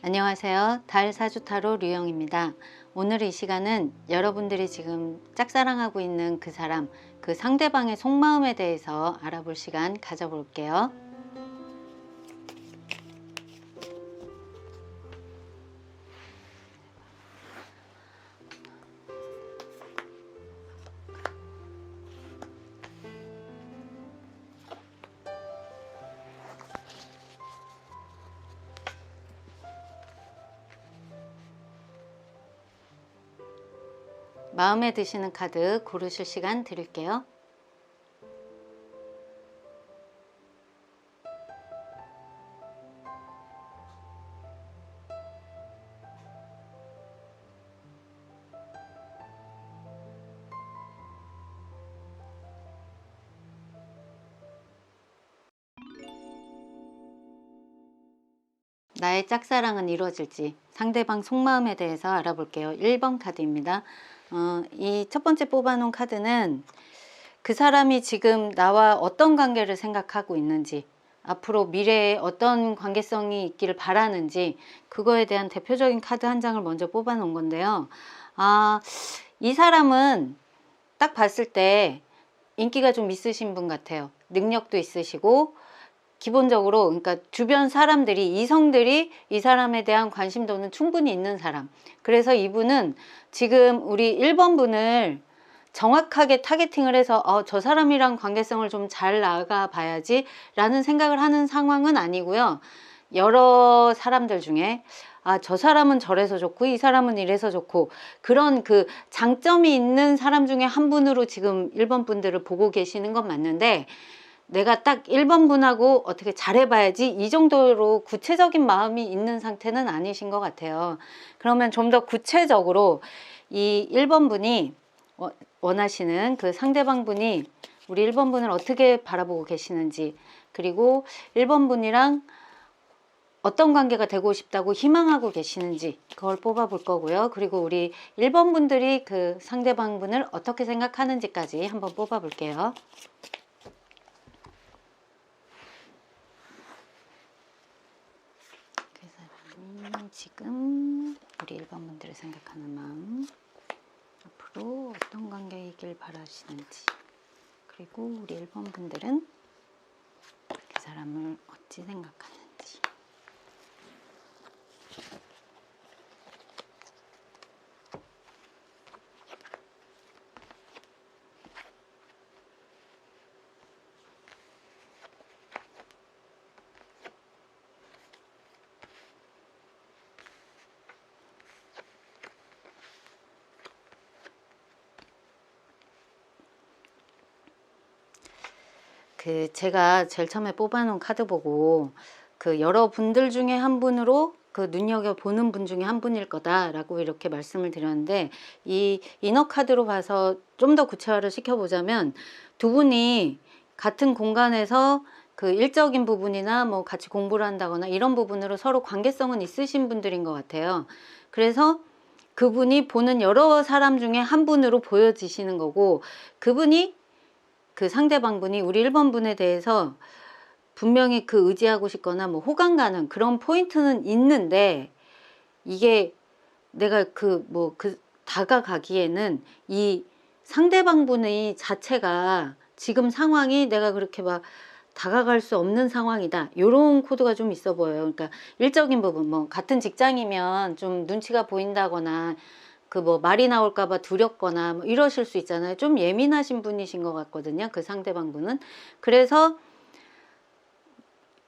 안녕하세요. 달 사주타로 류영입니다. 오늘 이 시간은 여러분들이 지금 짝사랑하고 있는 그 사람, 그 상대방의 속마음에 대해서 알아볼 시간 가져볼게요. 마음에 드시는 카드 고르실 시간 드릴게요. 나의 짝사랑은 이루어질지 상대방 속마음에 대해서 알아볼게요. 1번 카드입니다. 이 첫 번째 뽑아놓은 카드는 그 사람이 지금 나와 어떤 관계를 생각하고 있는지, 앞으로 미래에 어떤 관계성이 있기를 바라는지, 그거에 대한 대표적인 카드 한 장을 먼저 뽑아 놓은 건데요. 이 사람은 딱 봤을 때 인기가 좀 있으신 분 같아요. 능력도 있으시고, 기본적으로 그러니까 주변 사람들이, 이성들이 이 사람에 대한 관심도는 충분히 있는 사람. 그래서 이분은 지금 우리 1번 분을 정확하게 타겟팅을 해서 저 사람이랑 관계성을 좀 잘 나가 봐야지 라는 생각을 하는 상황은 아니고요. 여러 사람들 중에 저 사람은 저래서 좋고 이 사람은 이래서 좋고, 그런 그 장점이 있는 사람 중에 한 분으로 지금 1번 분들을 보고 계시는 건 맞는데, 내가 딱 1번 분하고 어떻게 잘해봐야지 이 정도로 구체적인 마음이 있는 상태는 아니신 것 같아요. 그러면 좀 더 구체적으로 이 1번 분이 원하시는 그 상대방 분이 우리 1번 분을 어떻게 바라보고 계시는지, 그리고 1번 분이랑 어떤 관계가 되고 싶다고 희망하고 계시는지 그걸 뽑아 볼 거고요. 그리고 우리 1번 분들이 그 상대방 분을 어떻게 생각하는지까지 한번 뽑아 볼게요. 지금 우리 1번 분들을 생각하는 마음, 앞으로 어떤 관계이길 바라시는지, 그리고 우리 1번 분들은 그 사람을 어찌 생각하는지. 제가 제일 처음에 뽑아놓은 카드 보고 그 여러분들 중에 한 분으로 그 눈여겨보는 분 중에 한 분일 거다라고 이렇게 말씀을 드렸는데, 이 이너 카드로 봐서 좀 더 구체화를 시켜보자면, 두 분이 같은 공간에서 그 일적인 부분이나 뭐 같이 공부를 한다거나 이런 부분으로 서로 관계성은 있으신 분들인 것 같아요. 그래서 그분이 보는 여러 사람 중에 한 분으로 보여지시는 거고, 그분이 그 상대방분이 우리 1번 분에 대해서 분명히 그 의지하고 싶거나 뭐 호감 가는 그런 포인트는 있는데, 이게 내가 다가가기에는 이 상대방분의 자체가 지금 상황이 내가 그렇게 막 다가갈 수 없는 상황이다, 요런 코드가 좀 있어 보여요. 그러니까 일적인 부분, 뭐 같은 직장이면 좀 눈치가 보인다거나 그 뭐 말이 나올까봐 두렵거나 뭐 이러실 수 있잖아요. 좀 예민하신 분이신 것 같거든요, 그 상대방 분은. 그래서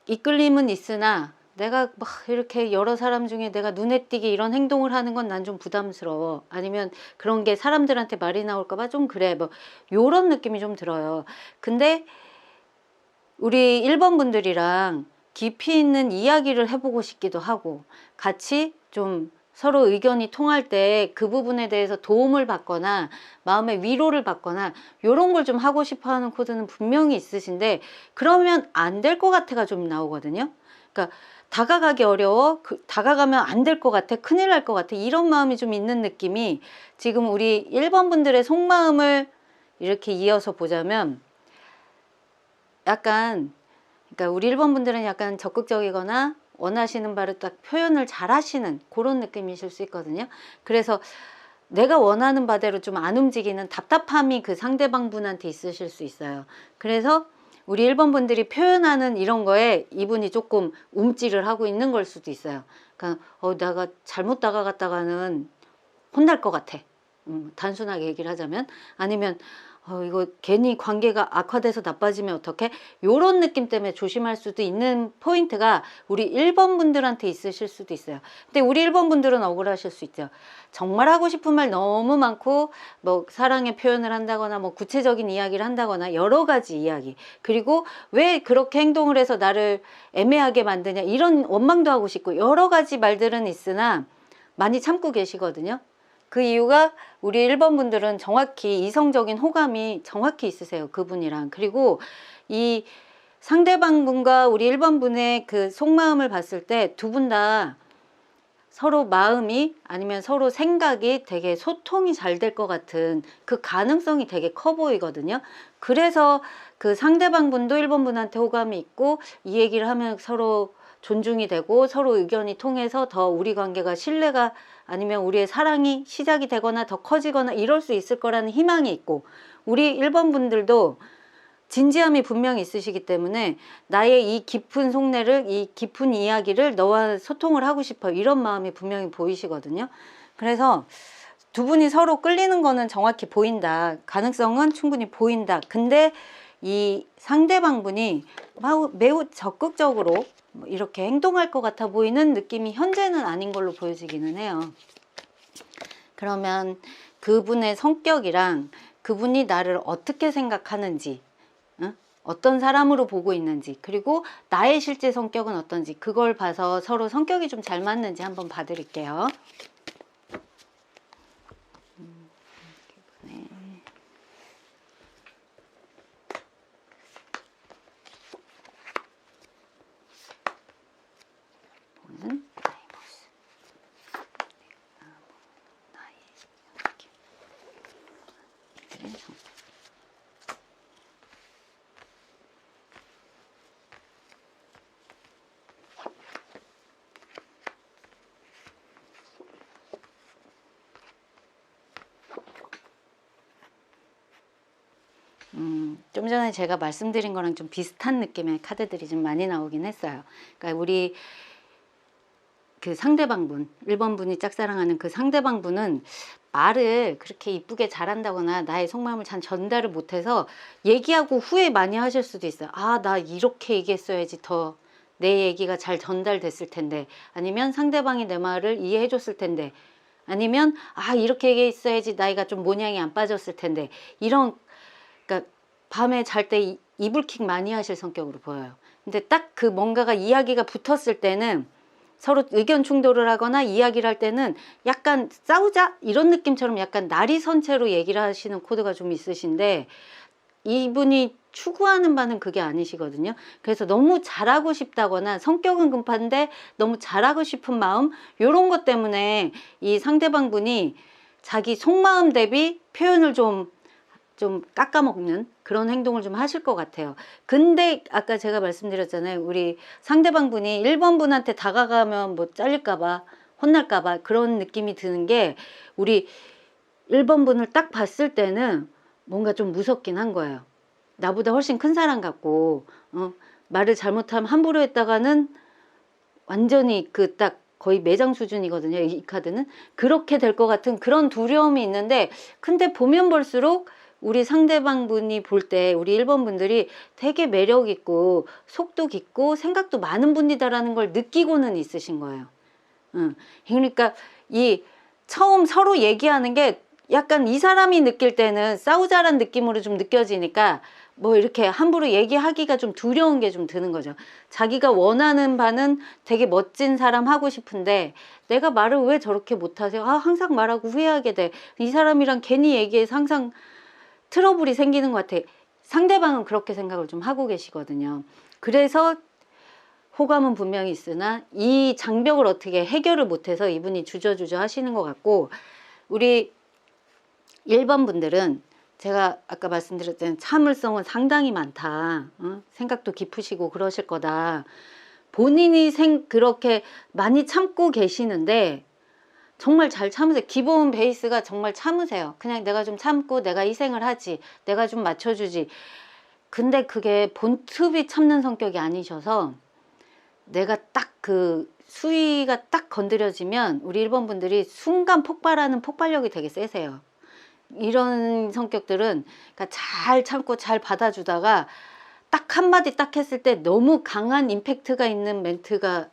이끌림은 있으나 내가 막 이렇게 여러 사람 중에 내가 눈에 띄게 이런 행동을 하는 건 난 좀 부담스러워, 아니면 그런 게 사람들한테 말이 나올까봐 좀 그래, 뭐 요런 느낌이 좀 들어요. 근데 우리 1번 분들이랑 깊이 있는 이야기를 해보고 싶기도 하고, 같이 좀 서로 의견이 통할 때 그 부분에 대해서 도움을 받거나 마음의 위로를 받거나 이런 걸 좀 하고 싶어 하는 코드는 분명히 있으신데, 그러면 안 될 것 같아가 좀 나오거든요. 그러니까 다가가기 어려워, 다가가면 안 될 것 같아, 큰일 날 것 같아, 이런 마음이 좀 있는 느낌이, 지금 우리 1번 분들의 속마음을 이렇게 이어서 보자면 약간, 그러니까 우리 1번 분들은 약간 적극적이거나 원하시는 바를 딱 표현을 잘 하시는 그런 느낌이실 수 있거든요. 그래서 내가 원하는 바대로 좀 안 움직이는 답답함이 그 상대방 분한테 있으실 수 있어요. 그래서 우리 1번 분들이 표현하는 이런 거에 이분이 조금 움찔을 하고 있는 걸 수도 있어요. 그러니까 내가 잘못 다가갔다가는 혼날 것 같아. 단순하게 얘기를 하자면. 아니면 이거 괜히 관계가 악화돼서 나빠지면 어떡해? 요런 느낌 때문에 조심할 수도 있는 포인트가 우리 1번 분들한테 있으실 수도 있어요. 근데 우리 1번 분들은 억울하실 수 있죠. 정말 하고 싶은 말 너무 많고 뭐 사랑의 표현을 한다거나 뭐 구체적인 이야기를 한다거나 여러 가지 이야기, 그리고 왜 그렇게 행동을 해서 나를 애매하게 만드냐 이런 원망도 하고 싶고 여러 가지 말들은 있으나 많이 참고 계시거든요. 그 이유가 우리 1번 분들은 정확히 이성적인 호감이 정확히 있으세요. 그분이랑. 그리고 이 상대방 분과 우리 1번 분의 그 속마음을 봤을 때 두 분 다 서로 마음이 아니면 서로 생각이 되게 소통이 잘 될 것 같은 그 가능성이 되게 커 보이거든요. 그래서 그 상대방 분도 1번 분한테 호감이 있고 이 얘기를 하면 서로 존중이 되고 서로 의견이 통해서 더 우리 관계가 신뢰가 아니면 우리의 사랑이 시작이 되거나 더 커지거나 이럴 수 있을 거라는 희망이 있고, 우리 1번 분들도 진지함이 분명히 있으시기 때문에 나의 이 깊은 속내를, 이 깊은 이야기를 너와 소통을 하고 싶어 이런 마음이 분명히 보이시거든요. 그래서 두 분이 서로 끌리는 거는 정확히 보인다. 가능성은 충분히 보인다. 근데 이 상대방 분이 매우 적극적으로 이렇게 행동할 것 같아 보이는 느낌이 현재는 아닌 걸로 보여지기는 해요. 그러면 그분의 성격이랑 그분이 나를 어떻게 생각하는지, 어떤 사람으로 보고 있는지, 그리고 나의 실제 성격은 어떤지 그걸 봐서 서로 성격이 좀 잘 맞는지 한번 봐드릴게요. 보는 좀 전에 제가 말씀드린 거랑 좀 비슷한 느낌의 카드들이 좀 많이 나오긴 했어요. 그러니까 우리 그 상대방 분, 1번 분이 짝사랑하는 그 상대방 분은 말을 그렇게 이쁘게 잘한다거나 나의 속마음을 잘 전달을 못해서 얘기하고 후회 많이 하실 수도 있어요. 나 이렇게 얘기했어야지 더 내 얘기가 잘 전달됐을 텐데, 아니면 상대방이 내 말을 이해해 줬을 텐데, 아니면 이렇게 얘기했어야지 나이가 좀 모양이 안 빠졌을 텐데, 이런, 그러니까 밤에 잘 때 이불킥 많이 하실 성격으로 보여요. 근데 딱 그 뭔가가 이야기가 붙었을 때는 서로 의견 충돌을 하거나 이야기를 할 때는 약간 싸우자 이런 느낌처럼 약간 날이 선 채로 얘기를 하시는 코드가 좀 있으신데, 이분이 추구하는 바는 그게 아니시거든요. 그래서 너무 잘하고 싶다거나 성격은 급한데 너무 잘하고 싶은 마음, 이런 것 때문에 이 상대방 분이 자기 속마음 대비 표현을 좀 깎아먹는 그런 행동을 좀 하실 것 같아요. 근데 아까 제가 말씀드렸잖아요. 우리 상대방 분이 1번 분한테 다가가면 뭐 잘릴까봐, 혼날까봐 그런 느낌이 드는 게, 우리 1번 분을 딱 봤을 때는 뭔가 좀 무섭긴 한 거예요. 나보다 훨씬 큰 사람 같고, 말을 잘못하면 함부로 했다가는 완전히 그 딱 거의 매장 수준이거든요. 이 카드는. 그렇게 될 것 같은 그런 두려움이 있는데, 근데 보면 볼수록 우리 상대방 분이 볼 때 우리 1번 분들이 되게 매력 있고 속도 깊고 생각도 많은 분이다라는 걸 느끼고는 있으신 거예요. 그러니까 이 처음 서로 얘기하는 게 약간 이 사람이 느낄 때는 싸우자란 느낌으로 좀 느껴지니까 뭐 이렇게 함부로 얘기하기가 좀 두려운 게 좀 드는 거죠. 자기가 원하는 바는 되게 멋진 사람 하고 싶은데 내가 말을 왜 저렇게 못하세요? 항상 말하고 후회하게 돼. 이 사람이랑 괜히 얘기해서 항상 트러블이 생기는 것 같아. 상대방은 그렇게 생각을 좀 하고 계시거든요. 그래서 호감은 분명히 있으나 이 장벽을 어떻게 해결을 못해서 이분이 주저주저 하시는 것 같고, 우리 1번 분들은 제가 아까 말씀드렸던 참을성은 상당히 많다. 생각도 깊으시고 그러실 거다. 본인이 그렇게 많이 참고 계시는데 정말 잘 참으세요. 기본 베이스가 정말 참으세요. 그냥 내가 좀 참고 내가 희생을 하지, 내가 좀 맞춰주지. 근데 그게 본투비 참는 성격이 아니셔서 내가 딱 그 수위가 딱 건드려지면 우리 1번 분들이 순간 폭발하는 폭발력이 되게 세세요. 이런 성격들은 그러니까 잘 참고 잘 받아주다가 딱 한마디 딱 했을 때 너무 강한 임팩트가 있는 멘트가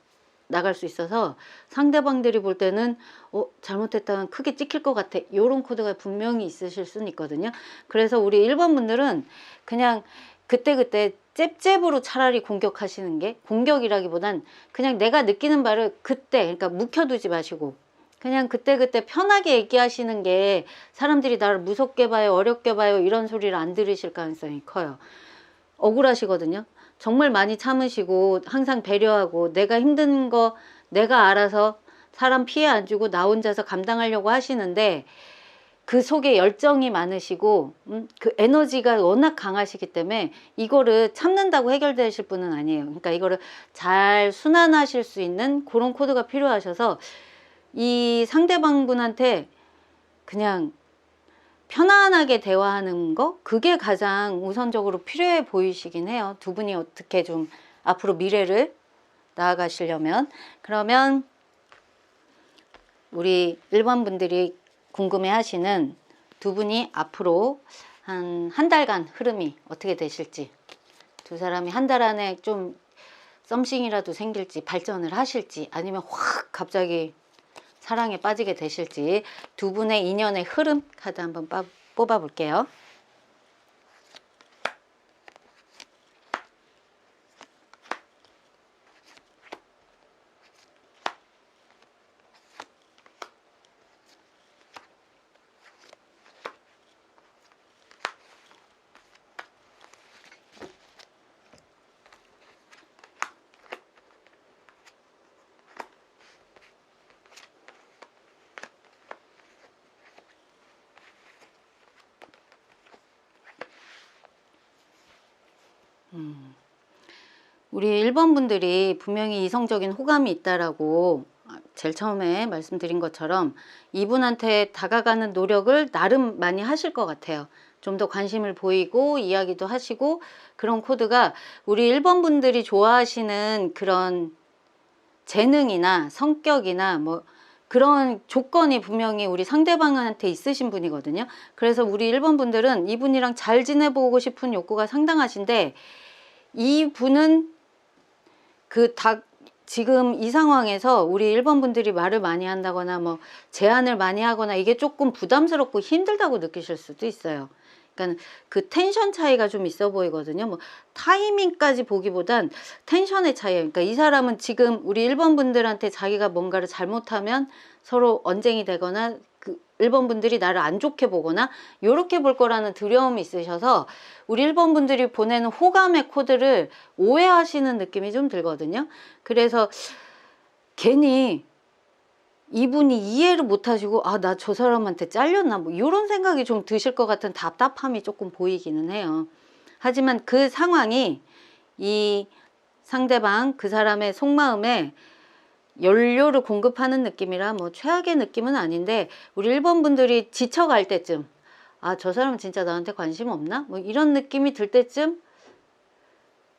나갈 수 있어서 상대방들이 볼 때는 잘못했다면 크게 찍힐 것 같아, 요런 코드가 분명히 있으실 수는 있거든요. 그래서 우리 1번 분들은 그냥 그때그때 잽잽으로 차라리 공격하시는 게, 공격이라기보단 그냥 내가 느끼는 바를 그때, 그러니까 묵혀두지 마시고 그냥 그때그때 편하게 얘기하시는 게 사람들이 나를 무섭게 봐요, 어렵게 봐요, 이런 소리를 안 들으실 가능성이 커요. 억울하시거든요. 정말 많이 참으시고 항상 배려하고 내가 힘든 거 내가 알아서 사람 피해 안 주고 나 혼자서 감당하려고 하시는데 그 속에 열정이 많으시고 그 에너지가 워낙 강하시기 때문에 이거를 참는다고 해결되실 분은 아니에요. 그러니까 이거를 잘 순환하실 수 있는 그런 코드가 필요하셔서 이 상대방 분한테 그냥 편안하게 대화하는 거, 그게 가장 우선적으로 필요해 보이시긴 해요. 두 분이 어떻게 좀 앞으로 미래를 나아가시려면. 그러면 우리 1번 분들이 궁금해 하시는 두 분이 앞으로 한 달간 흐름이 어떻게 되실지, 두 사람이 한 달 안에 좀 썸씽이라도 생길지, 발전을 하실지, 아니면 확 갑자기 사랑에 빠지게 되실지, 두 분의 인연의 흐름 카드 한번 뽑아 볼게요. 우리 1번 분들이 분명히 이성적인 호감이 있다라고 제일 처음에 말씀드린 것처럼 이분한테 다가가는 노력을 나름 많이 하실 것 같아요. 좀 더 관심을 보이고 이야기도 하시고, 그런 코드가 우리 1번 분들이 좋아하시는 그런 재능이나 성격이나 뭐 그런 조건이 분명히 우리 상대방한테 있으신 분이거든요. 그래서 우리 1번 분들은 이분이랑 잘 지내보고 싶은 욕구가 상당하신데, 이분은 지금 이 상황에서 우리 1번 분들이 말을 많이 한다거나 뭐 제안을 많이 하거나 이게 조금 부담스럽고 힘들다고 느끼실 수도 있어요. 그러니까 그 텐션 차이가 좀 있어 보이거든요. 뭐 타이밍까지 보기보단 텐션의 차이예요. 그러니까 이 사람은 지금 우리 1번 분들한테 자기가 뭔가를 잘못하면 서로 언쟁이 되거나 그 1번 분들이 나를 안 좋게 보거나 요렇게 볼 거라는 두려움이 있으셔서 우리 1번 분들이 보내는 호감의 코드를 오해하시는 느낌이 좀 들거든요. 그래서 괜히 이분이 이해를 못 하시고 나 저 사람한테 잘렸나 뭐 이런 생각이 좀 드실 것 같은 답답함이 조금 보이기는 해요. 하지만 그 상황이 이 상대방 그 사람의 속마음에 연료를 공급하는 느낌이라 뭐 최악의 느낌은 아닌데, 우리 1번 분들이 지쳐갈 때쯤 저 사람은 진짜 나한테 관심 없나? 뭐 이런 느낌이 들 때쯤,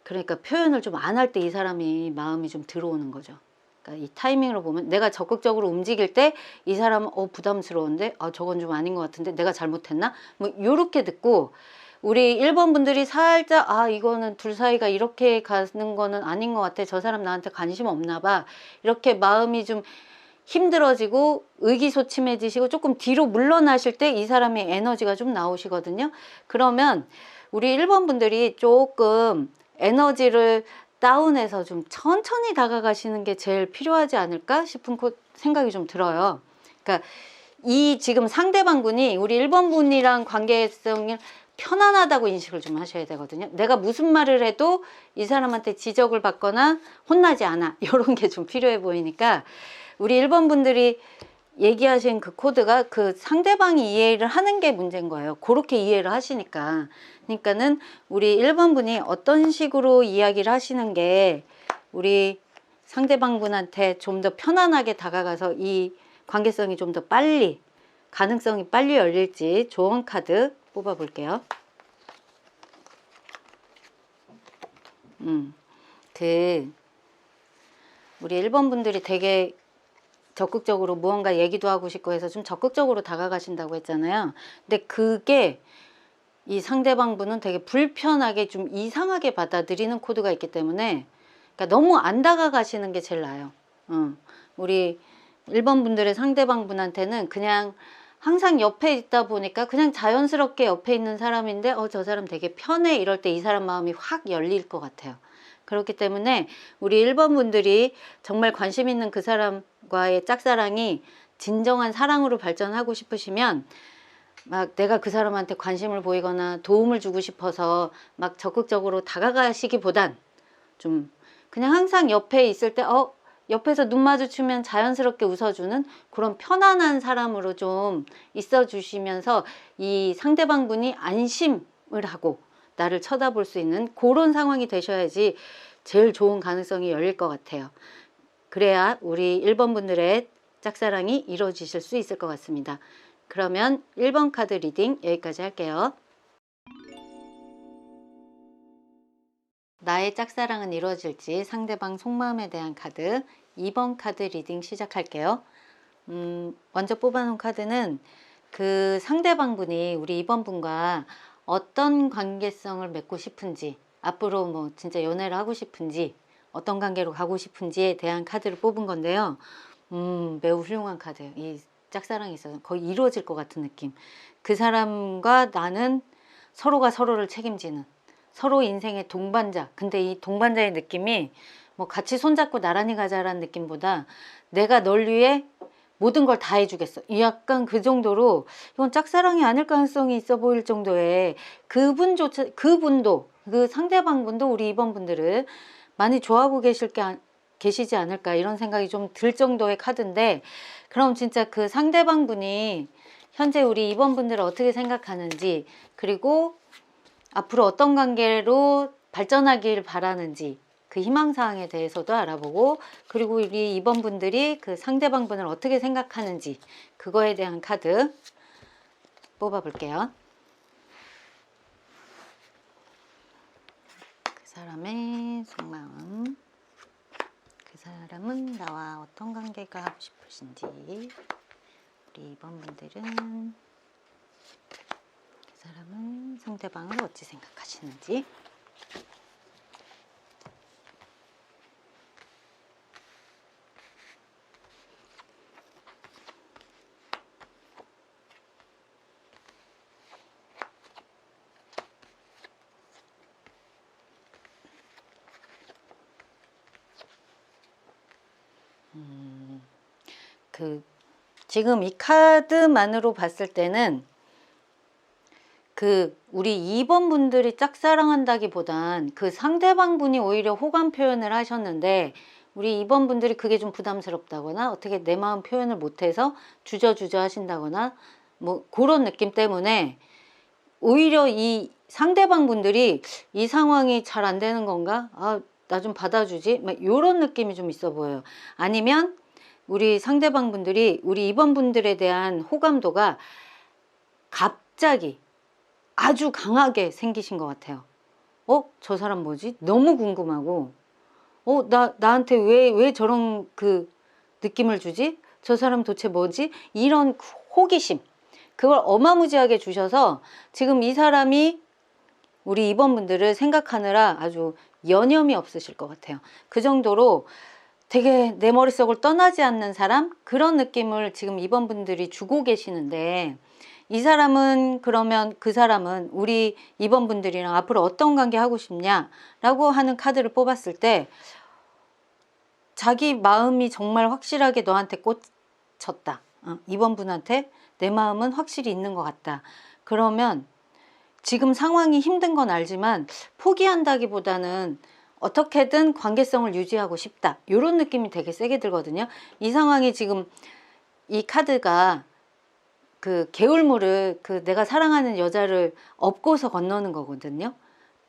그러니까 표현을 좀 안 할 때 이 사람이 마음이 좀 들어오는 거죠. 그러니까 이 타이밍으로 보면 내가 적극적으로 움직일 때 이 사람은 부담스러운데 저건 좀 아닌 것 같은데 내가 잘못했나? 뭐 요렇게 듣고, 우리 1번 분들이 살짝 이거는 둘 사이가 이렇게 가는 거는 아닌 것 같아, 저 사람 나한테 관심 없나 봐, 이렇게 마음이 좀 힘들어지고 의기소침해지시고 조금 뒤로 물러나실 때 이 사람의 에너지가 좀 나오시거든요. 그러면 우리 1번 분들이 조금 에너지를 다운해서 좀 천천히 다가가시는 게 제일 필요하지 않을까 싶은 생각이 좀 들어요. 그러니까 이 지금 상대방분이 우리 1번 분이랑 관계성이 편안하다고 인식을 좀 하셔야 되거든요. 내가 무슨 말을 해도 이 사람한테 지적을 받거나 혼나지 않아, 이런 게 좀 필요해 보이니까 우리 1번 분들이 얘기하신 그 코드가 그 상대방이 이해를 하는 게 문제인 거예요. 그렇게 이해를 하시니까. 그러니까는 우리 1번 분이 어떤 식으로 이야기를 하시는 게 우리 상대방분한테 좀 더 편안하게 다가가서 이 관계성이 좀 더 빨리, 가능성이 빨리 열릴지 조언 카드 뽑아 볼게요. 우리 1번 분들이 되게 적극적으로 무언가 얘기도 하고 싶고 해서 좀 적극적으로 다가가신다고 했잖아요. 근데 그게 이 상대방 분은 되게 불편하게 좀 이상하게 받아들이는 코드가 있기 때문에, 그러니까 너무 안 다가가시는 게 제일 나아요. 우리 1번 분들의 상대방 분한테는 그냥 항상 옆에 있다 보니까 그냥 자연스럽게 옆에 있는 사람인데 저 사람 되게 편해, 이럴 때 이 사람 마음이 확 열릴 것 같아요. 그렇기 때문에 우리 1번 분들이 정말 관심 있는 그 사람과의 짝사랑이 진정한 사랑으로 발전하고 싶으시면, 막 내가 그 사람한테 관심을 보이거나 도움을 주고 싶어서 막 적극적으로 다가가시기보단 좀 그냥 항상 옆에 있을 때 옆에서 눈 마주치면 자연스럽게 웃어주는 그런 편안한 사람으로 좀 있어 주시면서 이 상대방 분이 안심을 하고 나를 쳐다볼 수 있는 그런 상황이 되셔야지 제일 좋은 가능성이 열릴 것 같아요. 그래야 우리 1번 분들의 짝사랑이 이루어지실 수 있을 것 같습니다. 그러면 1번 카드 리딩 여기까지 할게요. 나의 짝사랑은 이루어질지 상대방 속마음에 대한 카드 2번 카드 리딩 시작할게요. 먼저 뽑아놓은 카드는 그 상대방 분이 우리 2번 분과 어떤 관계성을 맺고 싶은지, 앞으로 뭐 진짜 연애를 하고 싶은지, 어떤 관계로 가고 싶은지에 대한 카드를 뽑은 건데요. 매우 훌륭한 카드예요. 이 짝사랑이 있어서 거의 이루어질 것 같은 느낌. 그 사람과 나는 서로가 서로를 책임지는, 서로 인생의 동반자. 근데 이 동반자의 느낌이 뭐 같이 손잡고 나란히 가자라는 느낌보다 내가 널 위해 모든 걸 다 해주겠어, 약간 그 정도로, 이건 짝사랑이 아닐 가능성이 있어 보일 정도의 그분도, 그 상대방 분도 우리 2번 분들을 많이 좋아하고 계시지 않을까, 이런 생각이 좀 들 정도의 카드인데, 그럼 진짜 그 상대방 분이 현재 우리 2번 분들을 어떻게 생각하는지, 그리고 앞으로 어떤 관계로 발전하길 바라는지 그 희망사항에 대해서도 알아보고, 그리고 우리 2번 분들이 그 상대방 분을 어떻게 생각하는지 그거에 대한 카드 뽑아 볼게요. 그 사람의 속마음, 그 사람은 나와 어떤 관계가 하고 싶으신지, 우리 2번 분들은 그 사람은 상대방을 어찌 생각하시는지. 지금 이 카드만으로 봤을 때는 우리 2번 분들이 짝사랑한다기보단 그 상대방 분이 오히려 호감 표현을 하셨는데, 우리 2번 분들이 그게 좀 부담스럽다거나 어떻게 내 마음 표현을 못해서 주저주저 하신다거나 뭐 그런 느낌 때문에 오히려 이 상대방 분들이 이 상황이 잘 안 되는 건가? 나 좀 받아주지? 막 이런 느낌이 좀 있어 보여요. 아니면 우리 상대방 분들이 우리 2번 분들에 대한 호감도가 갑자기 아주 강하게 생기신 것 같아요. 저 사람 뭐지? 너무 궁금하고, 나한테 왜 저런 그 느낌을 주지? 저 사람 도대체 뭐지? 이런 호기심, 그걸 어마무지하게 주셔서 지금 이 사람이 우리 2번 분들을 생각하느라 아주 여념이 없으실 것 같아요. 그 정도로 되게 내 머릿속을 떠나지 않는 사람, 그런 느낌을 지금 2번 분들이 주고 계시는데, 이 사람은, 그러면 그 사람은 우리 2번 분들이랑 앞으로 어떤 관계 하고 싶냐 라고 하는 카드를 뽑았을 때, 자기 마음이 정말 확실하게 너한테 꽂혔다, 2번 분한테 내 마음은 확실히 있는 것 같다. 그러면 지금 상황이 힘든 건 알지만 포기한다기보다는 어떻게든 관계성을 유지하고 싶다, 이런 느낌이 되게 세게 들거든요. 이 상황이 지금 이 카드가 그 개울물을 내가 사랑하는 여자를 업고서 건너는 거거든요.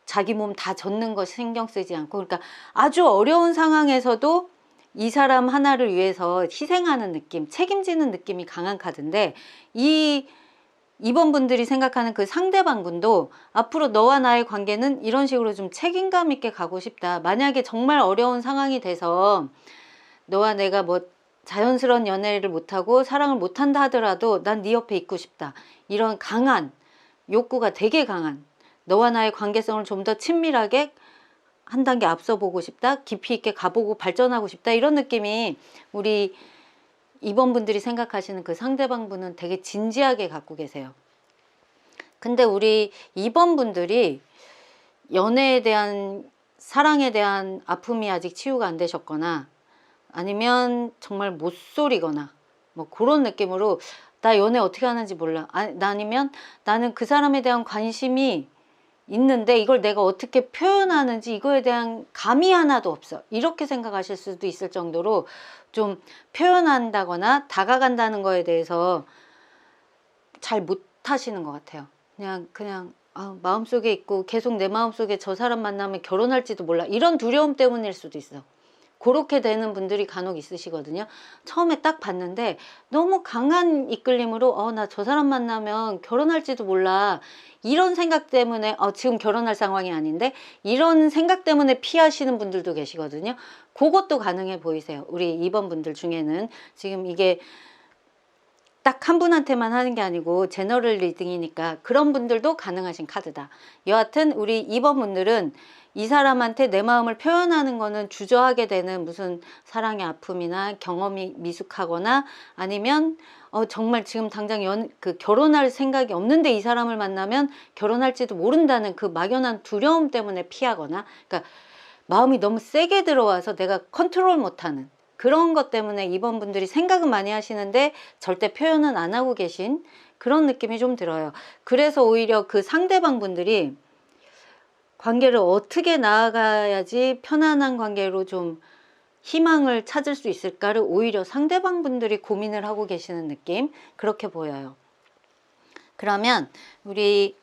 자기 몸 다 젖는 거 신경 쓰지 않고. 그러니까 아주 어려운 상황에서도 이 사람 하나를 위해서 희생하는 느낌, 책임지는 느낌이 강한 카드인데, 2번 분들이 생각하는 그 상대방 분도 앞으로 너와 나의 관계는 이런 식으로 좀 책임감 있게 가고 싶다. 만약에 정말 어려운 상황이 돼서 너와 내가 뭐 자연스러운 연애를 못하고 사랑을 못한다 하더라도 난 네 옆에 있고 싶다. 이런 강한 욕구가 되게 강한, 너와 나의 관계성을 좀 더 친밀하게 한 단계 앞서 보고 싶다. 깊이 있게 가보고 발전하고 싶다. 이런 느낌이 우리 2번 분들이 생각하시는 그 상대방 분은 되게 진지하게 갖고 계세요. 근데 우리 2번 분들이 연애에 대한, 사랑에 대한 아픔이 아직 치유가 안 되셨거나, 아니면 정말 못소리거나 뭐 그런 느낌으로 나 연애 어떻게 하는지 몰라, 아니면 나는 그 사람에 대한 관심이 있는데 이걸 내가 어떻게 표현하는지 이거에 대한 감이 하나도 없어, 이렇게 생각하실 수도 있을 정도로 좀 표현한다거나 다가간다는 거에 대해서 잘 못하시는 것 같아요. 그냥 마음속에 있고 계속 내 마음속에 저 사람 만나면 결혼할지도 몰라, 이런 두려움 때문일 수도 있어. 그렇게 되는 분들이 간혹 있으시거든요. 처음에 딱 봤는데 너무 강한 이끌림으로 나 저 사람 만나면 결혼할지도 몰라, 이런 생각 때문에 지금 결혼할 상황이 아닌데 이런 생각 때문에 피하시는 분들도 계시거든요. 그것도 가능해 보이세요. 우리 2번 분들 중에는. 지금 이게 딱 한 분한테만 하는 게 아니고 제너럴 리딩이니까 그런 분들도 가능하신 카드다. 여하튼 우리 2번 분들은 이 사람한테 내 마음을 표현하는 거는 주저하게 되는 무슨 사랑의 아픔이나 경험이 미숙하거나, 아니면 정말 지금 당장 결혼할 생각이 없는데 이 사람을 만나면 결혼할지도 모른다는 그 막연한 두려움 때문에 피하거나, 그러니까 마음이 너무 세게 들어와서 내가 컨트롤 못하는 그런 것 때문에 2번 분들이 생각은 많이 하시는데 절대 표현은 안 하고 계신 그런 느낌이 좀 들어요. 그래서 오히려 그 상대방 분들이 관계를 어떻게 나아가야지 편안한 관계로 좀 희망을 찾을 수 있을까를 오히려 상대방 분들이 고민을 하고 계시는 느낌, 그렇게 보여요. 그러면 우리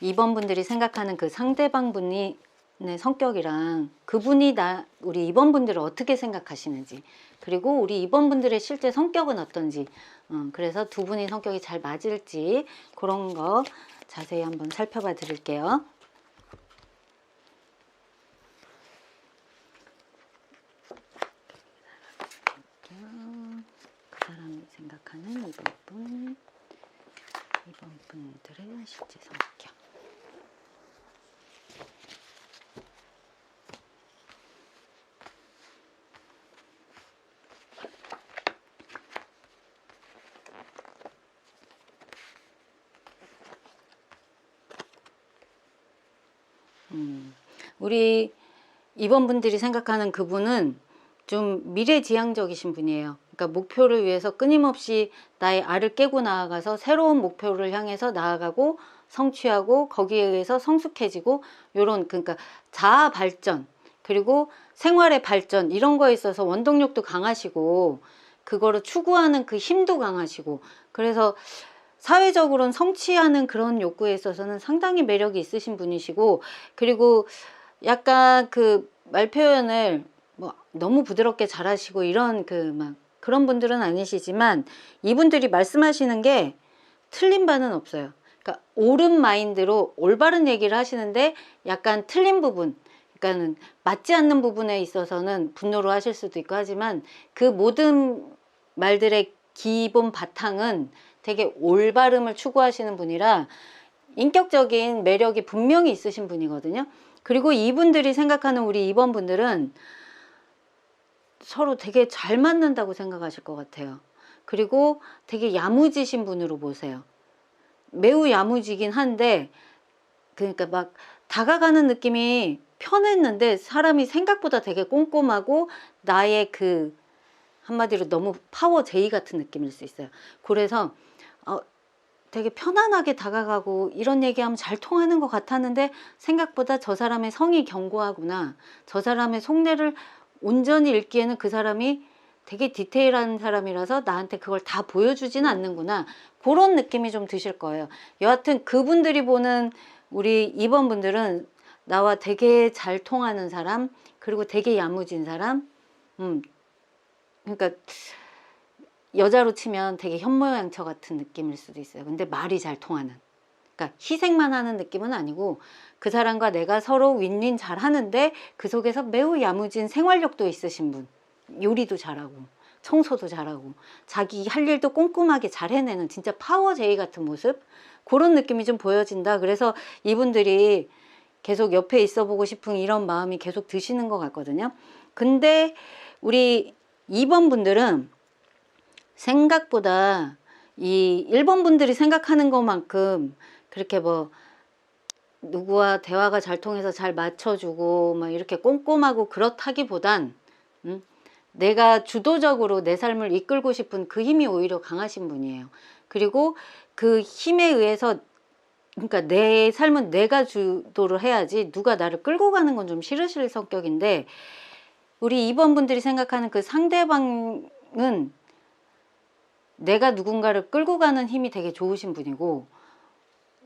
2번 분들이 생각하는 그 상대방 분이 네, 성격이랑 그분이 우리 2번 분들을 어떻게 생각하시는지, 그리고 우리 2번 분들의 실제 성격은 어떤지, 그래서 두 분이 성격이 잘 맞을지 그런 거 자세히 한번 살펴봐 드릴게요. 그 사람이 생각하는 2번 분들의 실제 성격. 우리 2번 분들이 생각하는 그분은 좀 미래지향적이신 분이에요. 그러니까 목표를 위해서 끊임없이 나의 알을 깨고 나아가서 새로운 목표를 향해서 나아가고 성취하고 거기에 의해서 성숙해지고, 요런, 그러니까 자아 발전 그리고 생활의 발전, 이런 거에 있어서 원동력도 강하시고 그거를 추구하는 그 힘도 강하시고, 그래서 사회적으로는 성취하는 그런 욕구에 있어서는 상당히 매력이 있으신 분이시고, 그리고 약간 그 말 표현을 뭐 너무 부드럽게 잘하시고 이런 그런 분들은 아니시지만, 이분들이 말씀하시는 게 틀린 바는 없어요. 그러니까 옳은 마인드로 올바른 얘기를 하시는데 약간 틀린 부분, 그러니까는 맞지 않는 부분에 있어서는 분노를 하실 수도 있고 하지만, 그 모든 말들의 기본 바탕은 되게 올바름을 추구하시는 분이라 인격적인 매력이 분명히 있으신 분이거든요. 그리고 이분들이 생각하는 우리 2번 분들은 서로 되게 잘 맞는다고 생각하실 것 같아요. 그리고 되게 야무지신 분으로 보세요. 매우 야무지긴 한데, 그러니까 막 다가가는 느낌이 편했는데 사람이 생각보다 되게 꼼꼼하고 나의 그 한마디로 너무 파워 제이 같은 느낌일 수 있어요. 그래서 되게 편안하게 다가가고 이런 얘기하면 잘 통하는 것 같았는데 생각보다 저 사람의 성이 견고하구나, 저 사람의 속내를 온전히 읽기에는 그 사람이 되게 디테일한 사람이라서 나한테 그걸 다 보여주지는 않는구나, 그런 느낌이 좀 드실 거예요. 여하튼 그분들이 보는 우리 2번 분들은 나와 되게 잘 통하는 사람, 그리고 되게 야무진 사람, 그러니까 여자로 치면 되게 현모양처 같은 느낌일 수도 있어요. 근데 말이 잘 통하는. 그러니까 희생만 하는 느낌은 아니고 그 사람과 내가 서로 윈윈 잘 하는데 그 속에서 매우 야무진 생활력도 있으신 분. 요리도 잘하고 청소도 잘하고 자기 할 일도 꼼꼼하게 잘 해내는 진짜 파워 제이 같은 모습, 그런 느낌이 좀 보여진다. 그래서 이분들이 계속 옆에 있어 보고 싶은 이런 마음이 계속 드시는 것 같거든요. 근데 우리 2번 분들은 생각보다 이 1번 분들이 생각하는 것만큼 그렇게 뭐 누구와 대화가 잘 통해서 잘 맞춰주고 막 이렇게 꼼꼼하고 그렇다기보단 내가 주도적으로 내 삶을 이끌고 싶은 그 힘이 오히려 강하신 분이에요. 그리고 그 힘에 의해서, 그러니까 내 삶은 내가 주도를 해야지 누가 나를 끌고 가는 건 좀 싫으실 성격인데, 우리 2번 분들이 생각하는 그 상대방은 내가 누군가를 끌고 가는 힘이 되게 좋으신 분이고,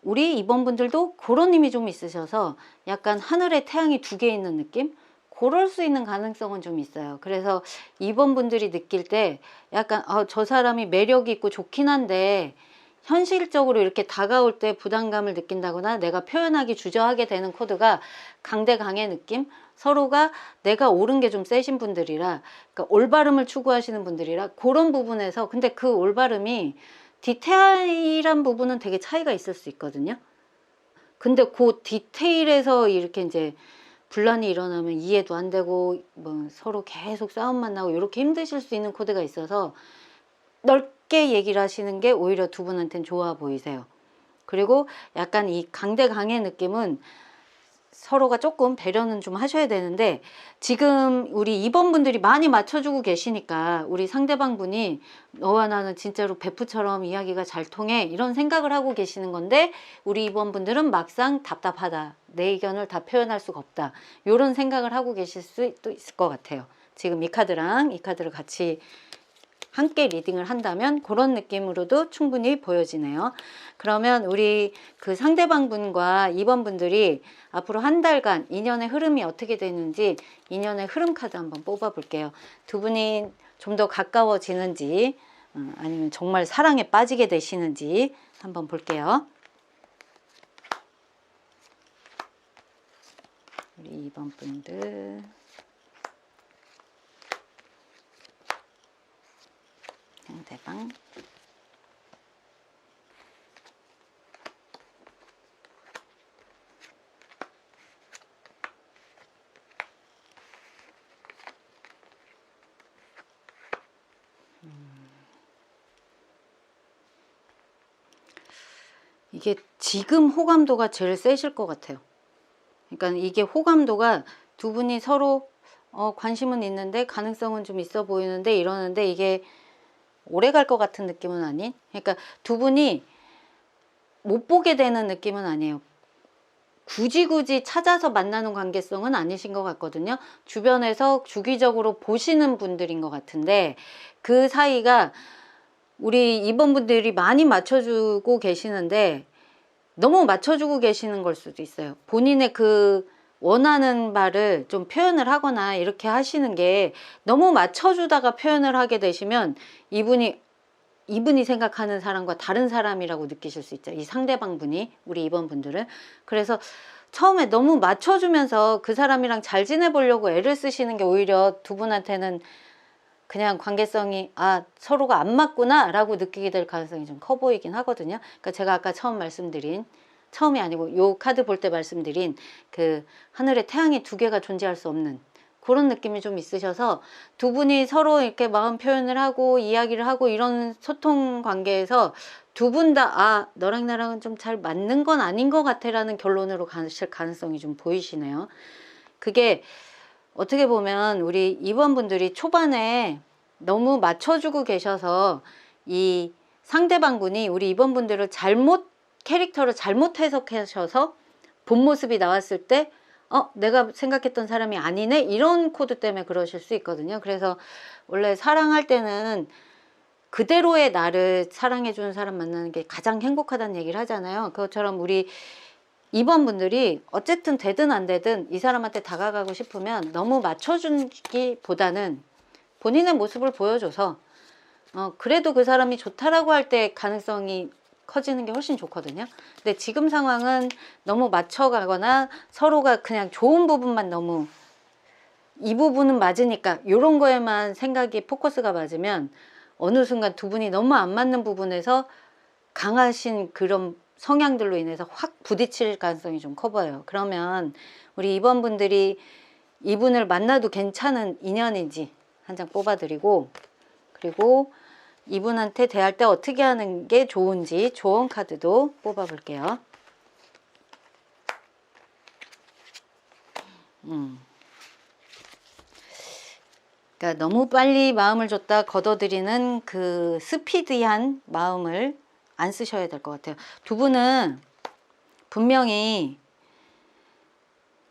우리 2번 분들도 그런 힘이 좀 있으셔서 약간 하늘에 태양이 2개 있는 느낌? 그럴 수 있는 가능성은 좀 있어요. 그래서 2번 분들이 느낄 때 약간 저 사람이 매력이 있고 좋긴 한데 현실적으로 이렇게 다가올 때 부담감을 느낀다거나 내가 표현하기 주저하게 되는 코드가 강대강의 느낌? 서로가 내가 옳은 게 좀 세신 분들이라, 그러니까 올바름을 추구하시는 분들이라 그런 부분에서, 근데 그 올바름이 디테일한 부분은 되게 차이가 있을 수 있거든요. 근데 그 디테일에서 이렇게 이제 분란이 일어나면 이해도 안 되고 뭐 서로 계속 싸움만 나고 이렇게 힘드실 수 있는 코드가 있어서 넓게 얘기를 하시는 게 오히려 두 분한테는 좋아 보이세요. 그리고 약간 이 강대강의 느낌은 서로가 조금 배려는 좀 하셔야 되는데, 지금 우리 2번 분들이 많이 맞춰주고 계시니까 우리 상대방 분이 너와 나는 진짜로 베프처럼 이야기가 잘 통해 이런 생각을 하고 계시는 건데, 우리 2번 분들은 막상 답답하다, 내 의견을 다 표현할 수가 없다, 이런 생각을 하고 계실 수도 있을 것 같아요. 지금 이 카드랑 이 카드를 같이 함께 리딩을 한다면 그런 느낌으로도 충분히 보여지네요. 그러면 우리 그 상대방 분과 2번 분들이 앞으로 한 달간 인연의 흐름이 어떻게 되는지 인연의 흐름 카드 한번 뽑아 볼게요. 두 분이 좀 더 가까워지는지 아니면 정말 사랑에 빠지게 되시는지 한번 볼게요. 우리 2번 분들, 상대방, 이게 지금 호감도가 제일 세실 것 같아요. 그러니까 이게 호감도가 두 분이 서로 관심은 있는데 가능성은 좀 있어 보이는데 이러는데 이게 오래 갈 것 같은 느낌은 아닌, 그러니까 두 분이 못 보게 되는 느낌은 아니에요. 굳이 찾아서 만나는 관계성은 아니신 것 같거든요. 주변에서 주기적으로 보시는 분들인 것 같은데, 그 사이가 우리 2번 분들이 많이 맞춰주고 계시는데 너무 맞춰주고 계시는 걸 수도 있어요. 본인의 그 원하는 바를 좀 표현을 하거나 이렇게 하시는 게 너무 맞춰주다가 표현을 하게 되시면 이분이 생각하는 사람과 다른 사람이라고 느끼실 수 있죠. 이 상대방 분이, 우리 2번 분들은. 그래서 처음에 너무 맞춰주면서 그 사람이랑 잘 지내보려고 애를 쓰시는 게 오히려 두 분한테는 그냥 관계성이 서로가 안 맞구나 라고 느끼게 될 가능성이 좀 커 보이긴 하거든요. 그러니까 제가 아까 처음이 아니고 요 카드 볼 때 말씀드린 그 하늘에 태양이 2개가 존재할 수 없는 그런 느낌이 좀 있으셔서, 두 분이 서로 이렇게 마음 표현을 하고 이야기를 하고 이런 소통 관계에서 두 분 다 너랑 나랑은 좀 잘 맞는 건 아닌 것 같아 라는 결론으로 가실 가능성이 좀 보이시네요. 그게 어떻게 보면 우리 2번 분들이 초반에 너무 맞춰주고 계셔서 이 상대방 분이 우리 2번 분들을 캐릭터를 잘못 해석하셔서 본 모습이 나왔을 때 내가 생각했던 사람이 아니네, 이런 코드 때문에 그러실 수 있거든요. 그래서 원래 사랑할 때는 그대로의 나를 사랑해주는 사람 만나는 게 가장 행복하다는 얘기를 하잖아요. 그것처럼 우리 2번 분들이 어쨌든 되든 안 되든 이 사람한테 다가가고 싶으면 너무 맞춰주기보다는 본인의 모습을 보여줘서 그래도 그 사람이 좋다라고 할 때 가능성이 커지는 게 훨씬 좋거든요. 근데 지금 상황은 너무 맞춰가거나 서로가 그냥 좋은 부분만 너무 이 부분은 맞으니까 이런 거에만 생각이 포커스가 맞으면 어느 순간 두 분이 너무 안 맞는 부분에서 강하신 그런 성향들로 인해서 확 부딪힐 가능성이 좀 커 보여요. 그러면 우리 2번 분들이 이분을 만나도 괜찮은 인연인지 한 장 뽑아드리고, 그리고 이분한테 대할 때 어떻게 하는 게 좋은지 조언 카드도 뽑아볼게요. 그러니까 너무 빨리 마음을 줬다 걷어들이는 그 스피디한 마음을 안 쓰셔야 될 것 같아요. 두 분은 분명히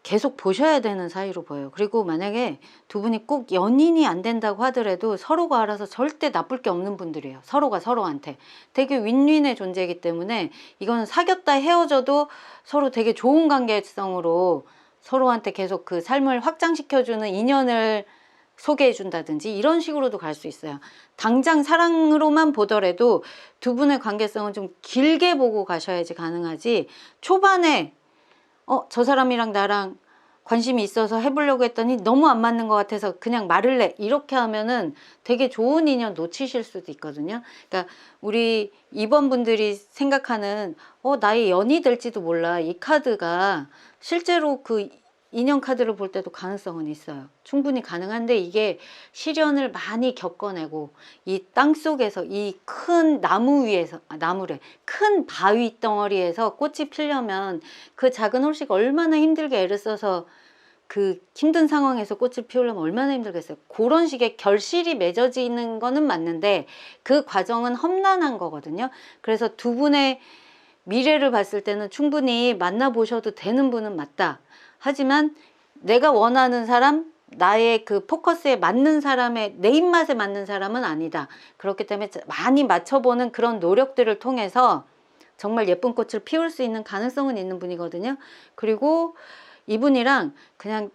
계속 보셔야 되는 사이로 보여요. 그리고 만약에 두 분이 꼭 연인이 안 된다고 하더라도 서로가 알아서 절대 나쁠 게 없는 분들이에요. 서로가 서로한테 되게 윈윈의 존재이기 때문에 이건 사귀었다 헤어져도 서로 되게 좋은 관계성으로 서로한테 계속 그 삶을 확장시켜주는 인연을 소개해 준다든지 이런 식으로도 갈 수 있어요. 당장 사랑으로만 보더라도 두 분의 관계성은 좀 길게 보고 가셔야지 가능하지, 초반에 저 사람이랑 나랑 관심이 있어서 해보려고 했더니 너무 안 맞는 것 같아서 그냥 말을 해, 이렇게 하면은 되게 좋은 인연 놓치실 수도 있거든요. 그러니까 우리 2번 분들이 생각하는 나의 연이 될지도 몰라, 이 카드가 실제로 그 인연 카드를 볼 때도 가능성은 있어요. 충분히 가능한데 이게 시련을 많이 겪어내고 이 땅속에서 이 큰 나무 위에서 나무래 큰 바위 덩어리에서 꽃이 피려면 그 작은 홀씨가 얼마나 힘들게 애를 써서 그 힘든 상황에서 꽃을 피우려면 얼마나 힘들겠어요. 그런 식의 결실이 맺어지는 거는 맞는데 그 과정은 험난한 거거든요. 그래서 두 분의 미래를 봤을 때는 충분히 만나보셔도 되는 분은 맞다. 하지만 내가 원하는 사람, 나의 그 포커스에 맞는 사람의, 내 입맛에 맞는 사람은 아니다. 그렇기 때문에 많이 맞춰보는 그런 노력들을 통해서 정말 예쁜 꽃을 피울 수 있는 가능성은 있는 분이거든요. 그리고 이분이랑 그냥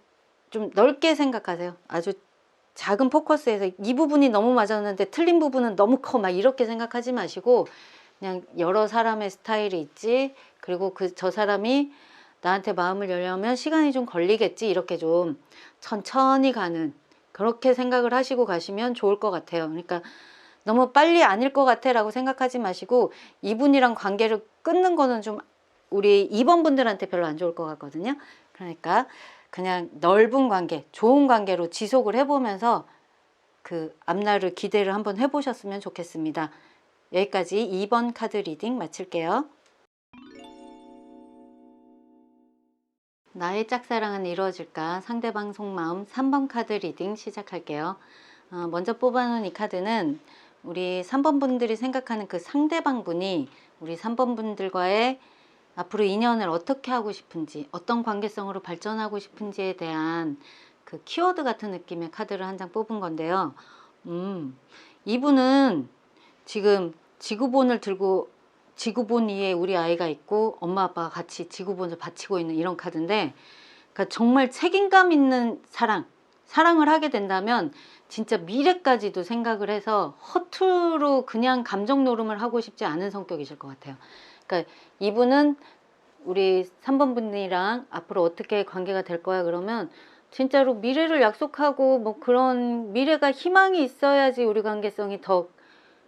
좀 넓게 생각하세요. 아주 작은 포커스에서 이 부분이 너무 맞았는데 틀린 부분은 너무 커, 막 이렇게 생각하지 마시고 그냥 여러 사람의 스타일이 있지, 그리고 저 사람이 나한테 마음을 열려면 시간이 좀 걸리겠지, 이렇게 좀 천천히 가는, 그렇게 생각을 하시고 가시면 좋을 것 같아요. 그러니까 너무 빨리 아닐 것 같아 라고 생각하지 마시고 이분이랑 관계를 끊는 거는 좀 우리 2번 분들한테 별로 안 좋을 것 같거든요. 그러니까 그냥 넓은 관계, 좋은 관계로 지속을 해보면서 그 앞날을 기대를 한번 해보셨으면 좋겠습니다. 여기까지 2번 카드 리딩 마칠게요. 나의 짝사랑은 이루어질까? 상대방 속마음 3번 카드 리딩 시작할게요. 먼저 뽑아놓은 이 카드는 우리 3번 분들이 생각하는 그 상대방 분이 우리 3번 분들과의 앞으로 인연을 어떻게 하고 싶은지, 어떤 관계성으로 발전하고 싶은지에 대한 그 키워드 같은 느낌의 카드를 한 장 뽑은 건데요. 이분은 지금 지구본을 들고, 지구본 위에 우리 아이가 있고 엄마 아빠가 같이 지구본을 받치고 있는 이런 카드인데, 그러니까 정말 책임감 있는 사랑을 하게 된다면 진짜 미래까지도 생각을 해서 허투루 그냥 감정 노름을 하고 싶지 않은 성격이실 것 같아요. 그러니까 이분은 우리 3번 분이랑 앞으로 어떻게 관계가 될 거야 그러면 진짜로 미래를 약속하고 뭐 그런 미래가 희망이 있어야지 우리 관계성이 더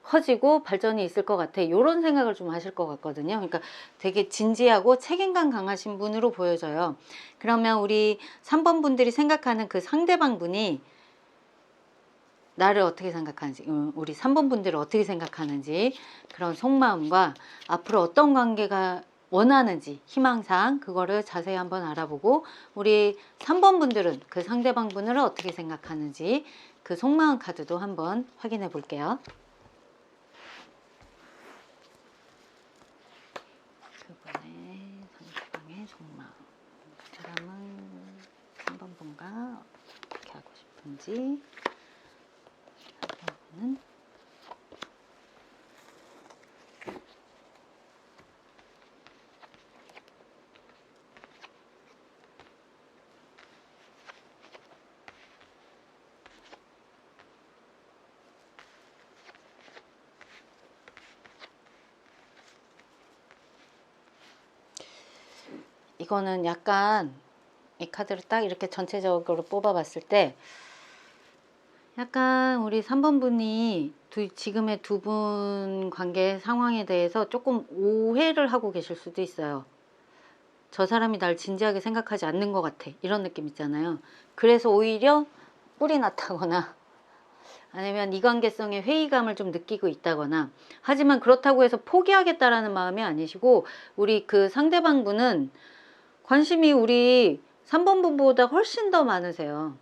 커지고 발전이 있을 것 같아, 이런 생각을 좀 하실 것 같거든요. 그러니까 되게 진지하고 책임감 강하신 분으로 보여져요. 그러면 우리 3번 분들이 생각하는 그 상대방 분이 나를 어떻게 생각하는지, 우리 3번 분들을 어떻게 생각하는지, 그런 속마음과 앞으로 어떤 관계가 원하는지, 희망사항, 그거를 자세히 한번 알아보고 우리 3번 분들은 그 상대방 분을 어떻게 생각하는지 그 속마음 카드도 한번 확인해 볼게요. 그분의 상대방의 속마음, 그 사람은 3번 분과 어떻게 하고 싶은지, 상대방은 이거는 약간 이 카드를 딱 이렇게 전체적으로 뽑아봤을 때 약간 우리 3번 분이 지금의 두 분 관계 상황에 대해서 조금 오해를 하고 계실 수도 있어요. 저 사람이 날 진지하게 생각하지 않는 것 같아, 이런 느낌 있잖아요. 그래서 오히려 뿔이 났다거나 아니면 이관계성의 회의감을 좀 느끼고 있다거나, 하지만 그렇다고 해서 포기하겠다라는 마음이 아니시고, 우리 그 상대방 분은 관심이 우리 3번 분보다 훨씬 더 많으세요.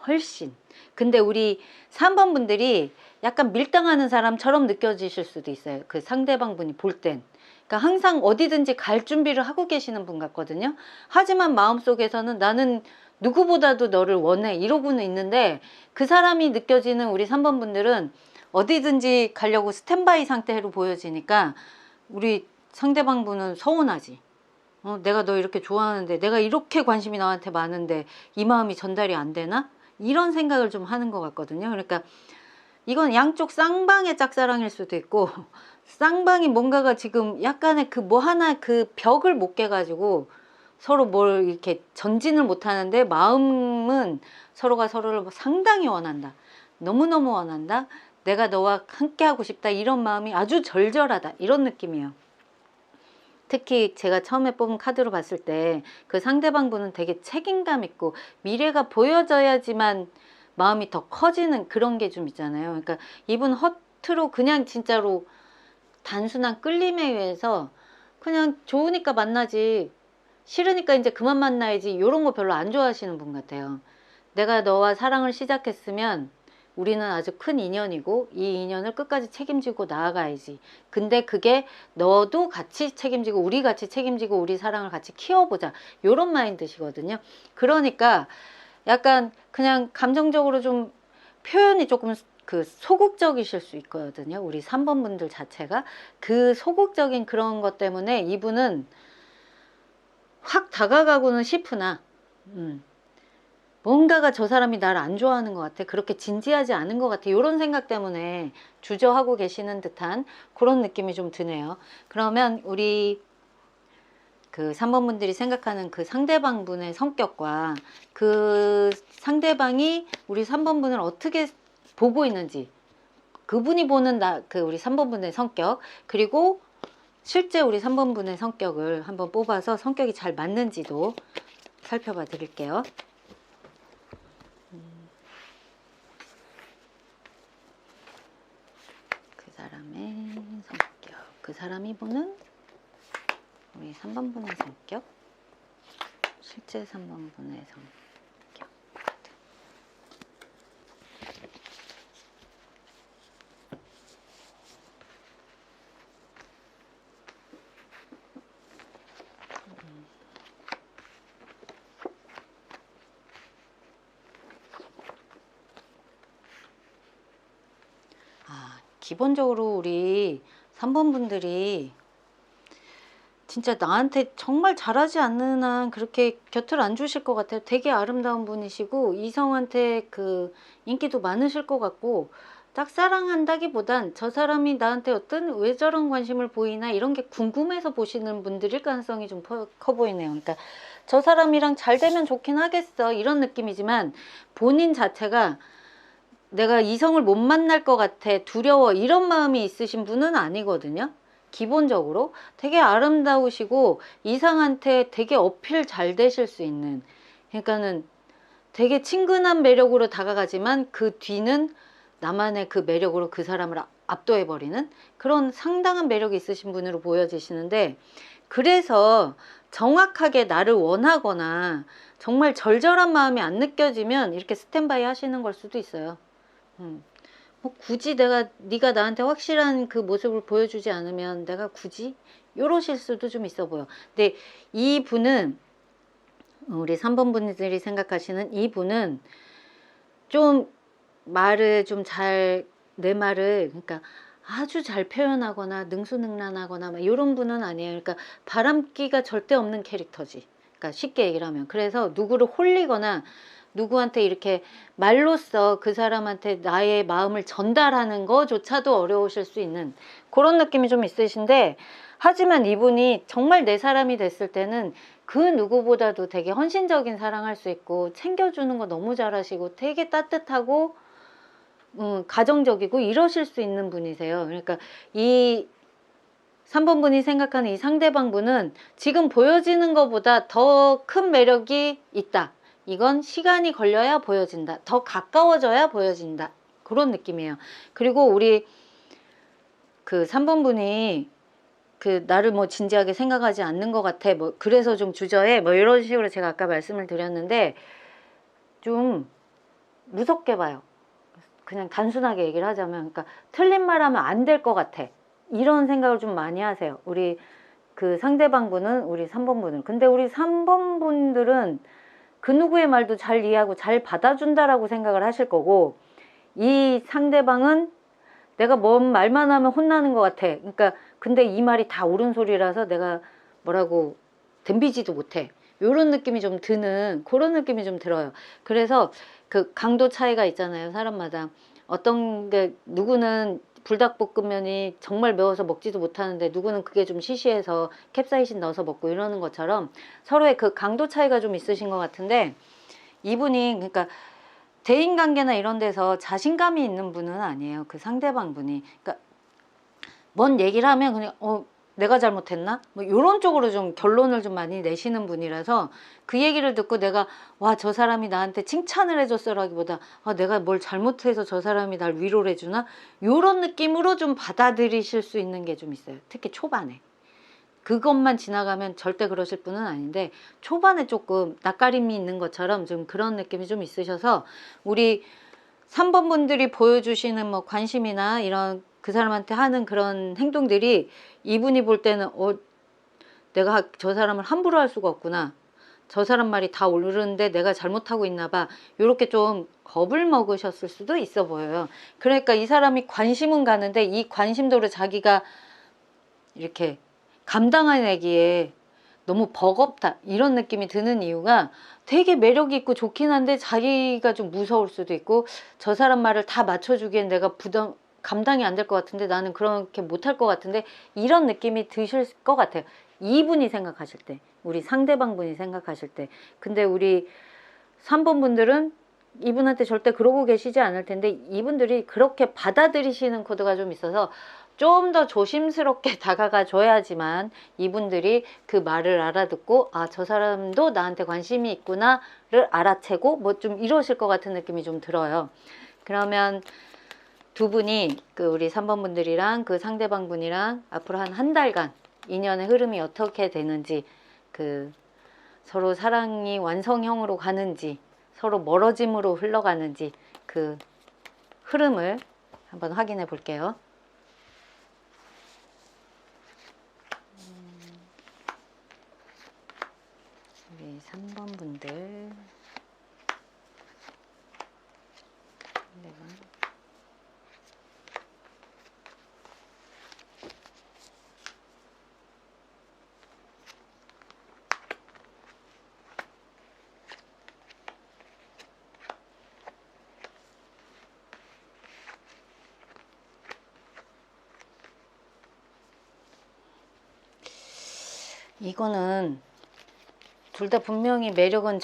훨씬. 근데 우리 3번 분들이 약간 밀당하는 사람처럼 느껴지실 수도 있어요. 그 상대방 분이 볼 땐. 그러니까 항상 어디든지 갈 준비를 하고 계시는 분 같거든요. 하지만 마음속에서는 나는 누구보다도 너를 원해, 이러고는 있는데, 그 사람이 느껴지는 우리 3번 분들은 어디든지 가려고 스탠바이 상태로 보여지니까 우리 상대방 분은 서운하지. 내가 너 이렇게 좋아하는데, 내가 이렇게 관심이 너한테 많은데 이 마음이 전달이 안 되나? 이런 생각을 좀 하는 것 같거든요. 그러니까 이건 양쪽 쌍방의 짝사랑일 수도 있고, 쌍방이 뭔가가 지금 약간의 그 뭐 하나 그 벽을 못 깨가지고 서로 뭘 이렇게 전진을 못 하는데, 마음은 서로가 서로를 상당히 원한다. 너무너무 원한다. 내가 너와 함께 하고 싶다. 이런 마음이 아주 절절하다. 이런 느낌이에요. 특히 제가 처음에 뽑은 카드로 봤을 때 그 상대방 분은 되게 책임감 있고 미래가 보여져야지만 마음이 더 커지는 그런 게 좀 있잖아요. 그러니까 이분 허투루 그냥 진짜로 단순한 끌림에 의해서 그냥 좋으니까 만나지, 싫으니까 이제 그만 만나야지, 이런 거 별로 안 좋아하시는 분 같아요. 내가 너와 사랑을 시작했으면 우리는 아주 큰 인연이고 이 인연을 끝까지 책임지고 나아가야지. 근데 그게 너도 같이 책임지고 우리 같이 책임지고 우리 사랑을 같이 키워보자, 요런 마인드시거든요. 그러니까 약간 그냥 감정적으로 좀 표현이 조금 그 소극적이실 수 있거든요. 우리 3번 분들 자체가 그 소극적인 그런 것 때문에 이분은 확 다가가고는 싶으나 뭔가가 저 사람이 나를 안 좋아하는 것 같아, 그렇게 진지하지 않은 것 같아, 이런 생각 때문에 주저하고 계시는 듯한 그런 느낌이 좀 드네요. 그러면 우리 그 3번 분들이 생각하는 그 상대방 분의 성격과 그 상대방이 우리 3번 분을 어떻게 보고 있는지, 그분이 보는 그 우리 3번 분의 성격, 그리고 실제 우리 3번 분의 성격을 한번 뽑아서 성격이 잘 맞는지도 살펴봐 드릴게요. 그 사람의 성격, 그 사람이 보는 우리 3번 분의 성격, 실제 3번 분의 성격. 기본적으로 우리 3번 분들이 진짜 나한테 정말 잘하지 않는 한 그렇게 곁을 안 주실 것 같아요. 되게 아름다운 분이시고 이성한테 그 인기도 많으실 것 같고, 짝사랑한다기보단 저 사람이 나한테 어떤 왜 저런 관심을 보이나 이런 게 궁금해서 보시는 분들일 가능성이 좀 커 보이네요. 그러니까 저 사람이랑 잘 되면 좋긴 하겠어, 이런 느낌이지만 본인 자체가 내가 이성을 못 만날 것 같아, 두려워, 이런 마음이 있으신 분은 아니거든요. 기본적으로 되게 아름다우시고 이상한테 되게 어필 잘 되실 수 있는, 그러니까는 되게 친근한 매력으로 다가가지만 그 뒤는 나만의 그 매력으로 그 사람을 압도해버리는 그런 상당한 매력이 있으신 분으로 보여지시는데, 그래서 정확하게 나를 원하거나 정말 절절한 마음이 안 느껴지면 이렇게 스탠바이 하시는 걸 수도 있어요. 뭐 굳이 네가 나한테 확실한 그 모습을 보여주지 않으면 내가 굳이, 이러실 수도 좀 있어 보여. 근데 이 분은, 우리 3번 분들이 생각하시는 이 분은 좀 말을 좀 잘, 내 말을 그러니까 아주 잘 표현하거나 능수능란하거나 막 이런 분은 아니에요. 그러니까 바람기가 절대 없는 캐릭터지. 그러니까 쉽게 얘기를 하면, 그래서 누구를 홀리거나 누구한테 이렇게 말로써 그 사람한테 나의 마음을 전달하는 거조차도 어려우실 수 있는 그런 느낌이 좀 있으신데, 하지만 이분이 정말 내 사람이 됐을 때는 그 누구보다도 되게 헌신적인 사랑할 수 있고 챙겨주는 거 너무 잘하시고 되게 따뜻하고 가정적이고 이러실 수 있는 분이세요. 그러니까 이 3번 분이 생각하는 이 상대방 분은 지금 보여지는 것보다 더 큰 매력이 있다. 이건 시간이 걸려야 보여진다. 더 가까워져야 보여진다. 그런 느낌이에요. 그리고 우리 그 3번 분이 그 나를 뭐 진지하게 생각하지 않는 것 같아. 뭐 그래서 좀 주저해. 뭐 이런 식으로 제가 아까 말씀을 드렸는데 좀 무섭게 봐요. 그냥 단순하게 얘기를 하자면, 그러니까 틀린 말 하면 안 될 것 같아. 이런 생각을 좀 많이 하세요. 우리 그 상대방 분은 우리 3번 분은. 근데 우리 3번 분들은 그 누구의 말도 잘 이해하고 잘 받아준다라고 생각을 하실 거고, 이 상대방은 내가 뭔 말만 하면 혼나는 것 같아. 그러니까 근데 이 말이 다 옳은 소리라서 내가 뭐라고 덤비지도 못해. 요런 느낌이 좀 드는 그런 느낌이 좀 들어요. 그래서 그 강도 차이가 있잖아요. 사람마다. 어떤 게 누구는 불닭볶음면이 정말 매워서 먹지도 못하는데 누구는 그게 좀 시시해서 캡사이신 넣어서 먹고 이러는 것처럼 서로의 그 강도 차이가 좀 있으신 것 같은데, 이분이 그러니까 대인관계나 이런 데서 자신감이 있는 분은 아니에요. 그 상대방 분이. 그러니까 뭔 얘기를 하면 그냥 내가 잘못했나? 뭐 이런 쪽으로 좀 결론을 좀 많이 내시는 분이라서 그 얘기를 듣고 내가 와, 저 사람이 나한테 칭찬을 해줬어라기보다 내가 뭘 잘못해서 저 사람이 날 위로를 해주나? 이런 느낌으로 좀 받아들이실 수 있는 게 좀 있어요. 특히 초반에. 그것만 지나가면 절대 그러실 분은 아닌데 초반에 조금 낯가림이 있는 것처럼 좀 그런 느낌이 좀 있으셔서 우리 3번 분들이 보여주시는 뭐 관심이나 이런 그 사람한테 하는 그런 행동들이 이분이 볼 때는 내가 저 사람을 함부로 할 수가 없구나. 저 사람 말이 다 옳은데 내가 잘못하고 있나 봐. 이렇게 좀 겁을 먹으셨을 수도 있어 보여요. 그러니까 이 사람이 관심은 가는데 이 관심도를 자기가 이렇게 감당해내기에 너무 버겁다 이런 느낌이 드는 이유가 되게 매력이 있고 좋긴 한데 자기가 좀 무서울 수도 있고 저 사람 말을 다 맞춰주기엔 내가 감당이 안 될 것 같은데 나는 그렇게 못할 것 같은데 이런 느낌이 드실 것 같아요. 이분이 생각하실 때, 우리 상대방 분이 생각하실 때. 근데 우리 3번 분들은 이분한테 절대 그러고 계시지 않을 텐데 이분들이 그렇게 받아들이시는 코드가 좀 있어서 좀 더 조심스럽게 다가가 줘야지만 이분들이 그 말을 알아듣고 저 사람도 나한테 관심이 있구나를 알아채고 뭐 좀 이러실 것 같은 느낌이 좀 들어요. 그러면 두 분이 그 우리 3번 분들이랑 그 상대방 분이랑 앞으로 한 달간 인연의 흐름이 어떻게 되는지, 그 서로 사랑이 완성형으로 가는지 서로 멀어짐으로 흘러가는지 그 흐름을 한번 확인해 볼게요. 우리 3번 분들 이거는 둘 다 분명히 매력은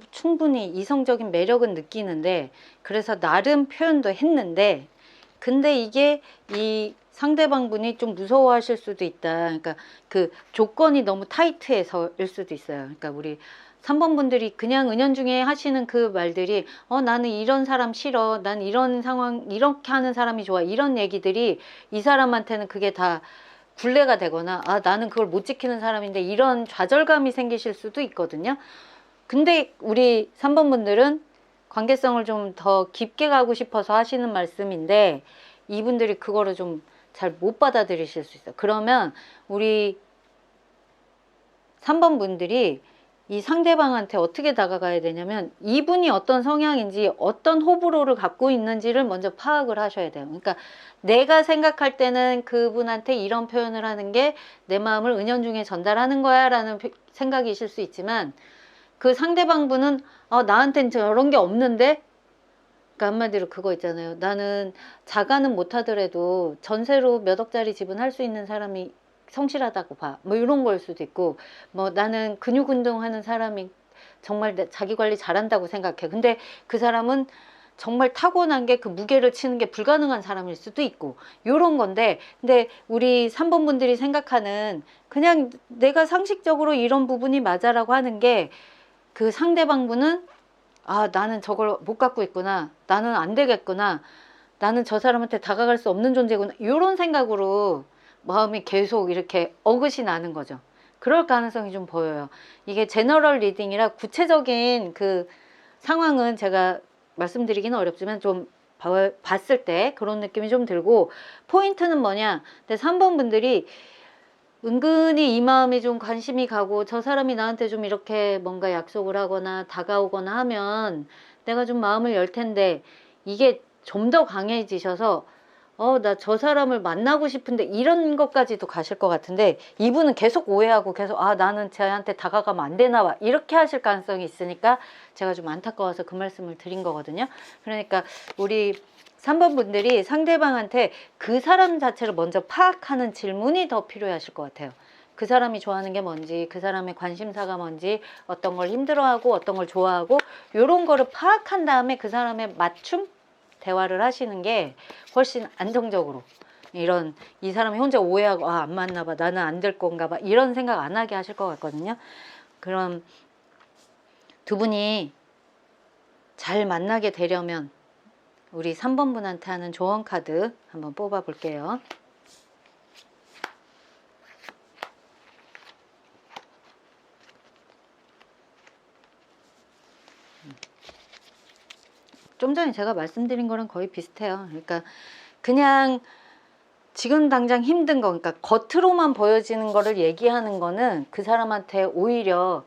충분히 이성적인 매력은 느끼는데 그래서 나름 표현도 했는데 근데 이게 이 상대방 분이 좀 무서워하실 수도 있다. 그러니까 그 조건이 너무 타이트해서일 수도 있어요. 그러니까 우리 3번 분들이 그냥 은연중에 하시는 그 말들이 나는 이런 사람 싫어. 난 이런 상황 이렇게 하는 사람이 좋아. 이런 얘기들이 이 사람한테는 그게 다 굴레가 되거나 나는 그걸 못 지키는 사람인데 이런 좌절감이 생기실 수도 있거든요. 근데 우리 3번 분들은 관계성을 좀 더 깊게 가고 싶어서 하시는 말씀인데 이분들이 그거를 좀 잘 못 받아들이실 수 있어요. 그러면 우리 3번 분들이 이 상대방한테 어떻게 다가가야 되냐면 이분이 어떤 성향인지 어떤 호불호를 갖고 있는지를 먼저 파악을 하셔야 돼요. 그러니까 내가 생각할 때는 그분한테 이런 표현을 하는 게 내 마음을 은연중에 전달하는 거야 라는 생각이실 수 있지만 그 상대방 분은 나한테는 저런 게 없는데, 그러니까 한마디로 그거 있잖아요. 나는 자가는 못하더라도 전세로 몇 억짜리 집은 할 수 있는 사람이 성실하다고 봐. 뭐 이런 걸 수도 있고, 뭐 나는 근육 운동하는 사람이 정말 자기 관리 잘한다고 생각해. 근데 그 사람은 정말 타고난 게 그 무게를 치는 게 불가능한 사람일 수도 있고, 요런 건데, 근데 우리 3번 분들이 생각하는 그냥 내가 상식적으로 이런 부분이 맞아라고 하는 게, 그 상대방 분은 아, 나는 저걸 못 갖고 있구나, 나는 안 되겠구나, 나는 저 사람한테 다가갈 수 없는 존재구나, 이런 생각으로 마음이 계속 이렇게 어긋이 나는 거죠. 그럴 가능성이 좀 보여요. 이게 제너럴 리딩이라 구체적인 그 상황은 제가 말씀드리기는 어렵지만 좀 봤을 때 그런 느낌이 좀 들고, 포인트는 뭐냐, 근데 3번 분들이 은근히 이 마음이 좀 관심이 가고, 저 사람이 나한테 좀 이렇게 뭔가 약속을 하거나 다가오거나 하면 내가 좀 마음을 열 텐데, 이게 좀 더 강해지셔서 나 저 사람을 만나고 싶은데, 이런 것까지도 가실 것 같은데, 이분은 계속 오해하고 계속 나는 쟤한테 다가가면 안 되나 봐, 이렇게 하실 가능성이 있으니까 제가 좀 안타까워서 그 말씀을 드린 거거든요. 그러니까 우리 3번 분들이 상대방한테 그 사람 자체를 먼저 파악하는 질문이 더 필요하실 것 같아요. 그 사람이 좋아하는 게 뭔지, 그 사람의 관심사가 뭔지, 어떤 걸 힘들어하고 어떤 걸 좋아하고, 이런 거를 파악한 다음에 그 사람의 맞춤 대화를 하시는 게 훨씬 안정적으로, 이런 이 사람이 혼자 오해하고 안 맞나 봐, 나는 안 될 건가 봐, 이런 생각 안 하게 하실 것 같거든요. 그럼 두 분이 잘 만나게 되려면 우리 3번 분한테 하는 조언 카드 한번 뽑아 볼게요. 좀 전에 제가 말씀드린 거랑 거의 비슷해요. 그러니까 그냥 지금 당장 힘든 거, 그러니까 겉으로만 보여지는 거를 얘기하는 거는 그 사람한테 오히려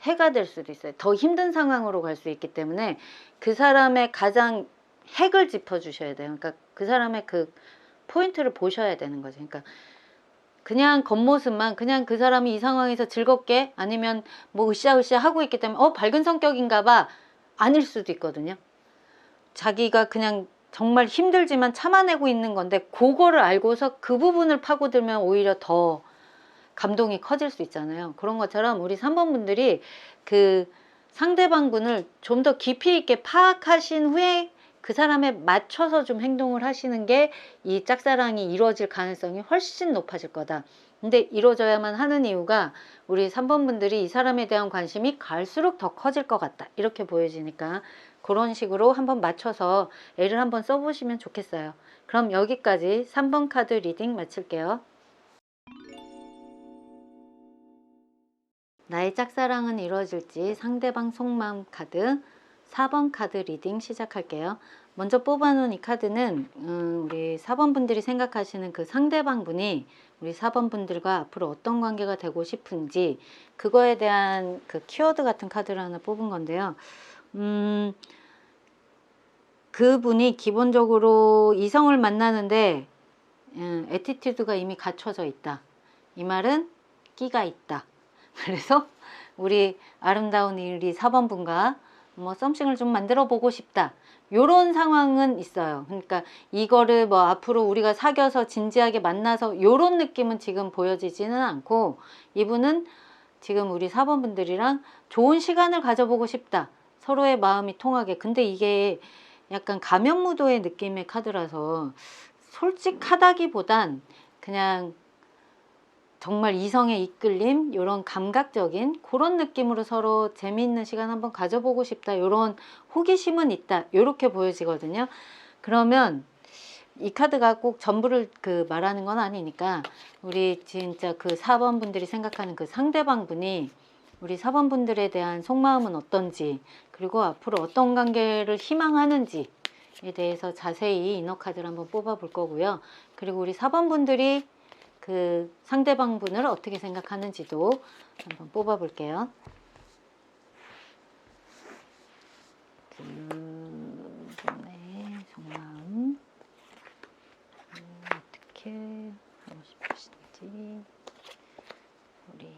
해가 될 수도 있어요. 더 힘든 상황으로 갈 수 있기 때문에 그 사람의 가장 핵을 짚어 주셔야 돼요. 그러니까 그 사람의 그 포인트를 보셔야 되는 거죠. 그러니까 그냥 겉모습만, 그냥 그 사람이 이 상황에서 즐겁게 아니면 뭐 으쌰으쌰 하고 있기 때문에 밝은 성격인가 봐, 아닐 수도 있거든요. 자기가 그냥 정말 힘들지만 참아내고 있는 건데, 그거를 알고서 그 부분을 파고들면 오히려 더 감동이 커질 수 있잖아요. 그런 것처럼 우리 3번 분들이 그 상대방 분을 좀 더 깊이 있게 파악하신 후에 그 사람에 맞춰서 좀 행동을 하시는 게 이 짝사랑이 이루어질 가능성이 훨씬 높아질 거다. 근데 이루어져야만 하는 이유가 우리 3번 분들이 이 사람에 대한 관심이 갈수록 더 커질 것 같다, 이렇게 보여지니까 그런 식으로 한번 맞춰서 애를 한번 써보시면 좋겠어요. 그럼 여기까지 3번 카드 리딩 마칠게요. 나의 짝사랑은 이루어질지 상대방 속마음 카드 4번 카드 리딩 시작할게요. 먼저 뽑아놓은 이 카드는 우리 4번 분들이 생각하시는 그 상대방 분이 우리 4번 분들과 앞으로 어떤 관계가 되고 싶은지, 그거에 대한 그 키워드 같은 카드를 하나 뽑은 건데요. 그분이 기본적으로 이성을 만나는데 애티튜드가 이미 갖춰져 있다. 이 말은 끼가 있다. 그래서 우리 아름다운 우리 4번 분과 뭐 썸씽을 좀 만들어 보고 싶다, 요런 상황은 있어요. 그러니까 이거를 뭐 앞으로 우리가 사귀어서 진지하게 만나서 요런 느낌은 지금 보여지지는 않고, 이분은 지금 우리 4번 분들이랑 좋은 시간을 가져보고 싶다, 서로의 마음이 통하게. 근데 이게 약간 가면무도의 느낌의 카드라서 솔직하다기보단 그냥 정말 이성의 이끌림, 이런 감각적인 그런 느낌으로 서로 재미있는 시간 한번 가져보고 싶다, 이런 호기심은 있다, 이렇게 보여지거든요. 그러면 이 카드가 꼭 전부를 말하는 건 아니니까, 우리 진짜 그 4번 분들이 생각하는 그 상대방 분이 우리 4번 분들에 대한 속마음은 어떤지, 그리고 앞으로 어떤 관계를 희망하는지에 대해서 자세히 이너 카드를 한번 뽑아 볼 거고요. 그리고 우리 4번 분들이 그 상대방 분을 어떻게 생각하는지도 한번 뽑아 볼게요. 그분의 속마음, 어떻게 하고 싶으신지, 우리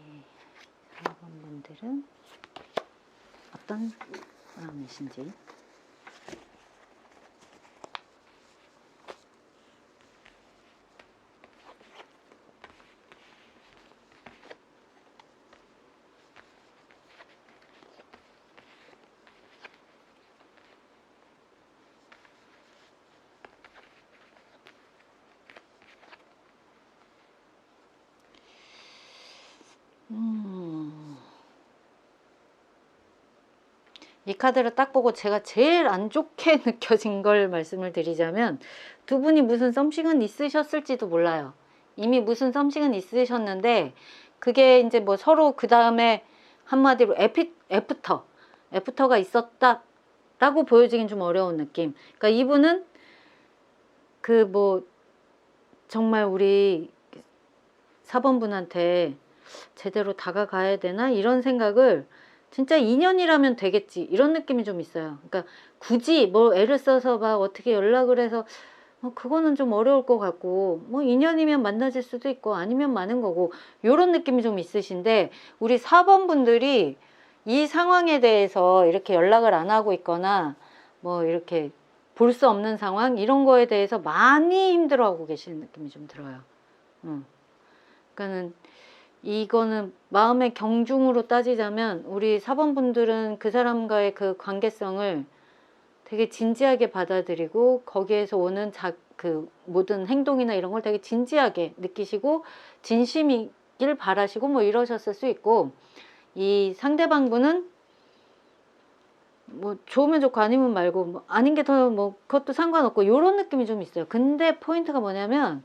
4번 분들은 어떤 마음이신지. 이 카드를 딱 보고 제가 제일 안 좋게 느껴진 걸 말씀을 드리자면, 두 분이 무슨 썸씽은 있으셨을지도 몰라요. 이미 무슨 썸씽은 있으셨는데 그게 이제 뭐 서로 그 다음에 한마디로 애프터가 있었다라고 보여지긴 좀 어려운 느낌. 그러니까 이분은 그 뭐 정말 우리 4번 분한테 제대로 다가가야 되나 이런 생각을, 진짜 인연이라면 되겠지 이런 느낌이 좀 있어요. 그러니까 굳이 뭐 애를 써서 막 어떻게 연락을 해서 그거는 좀 어려울 것 같고, 뭐 인연이면 만나질 수도 있고 아니면 많은 거고, 요런 느낌이 좀 있으신데, 우리 4번 분들이 이 상황에 대해서 이렇게 연락을 안 하고 있거나 뭐 이렇게 볼 수 없는 상황 이런 거에 대해서 많이 힘들어하고 계시는 느낌이 좀 들어요. 그러니까는 이거는 마음의 경중으로 따지자면 우리 4번 분들은 그 사람과의 그 관계성을 되게 진지하게 받아들이고 거기에서 오는 그 모든 행동이나 이런 걸 되게 진지하게 느끼시고 진심이길 바라시고 뭐 이러셨을 수 있고, 이 상대방 분은 뭐 좋으면 좋고 아니면 말고 뭐 아닌 게 더 뭐 그것도 상관없고 요런 느낌이 좀 있어요. 근데 포인트가 뭐냐면,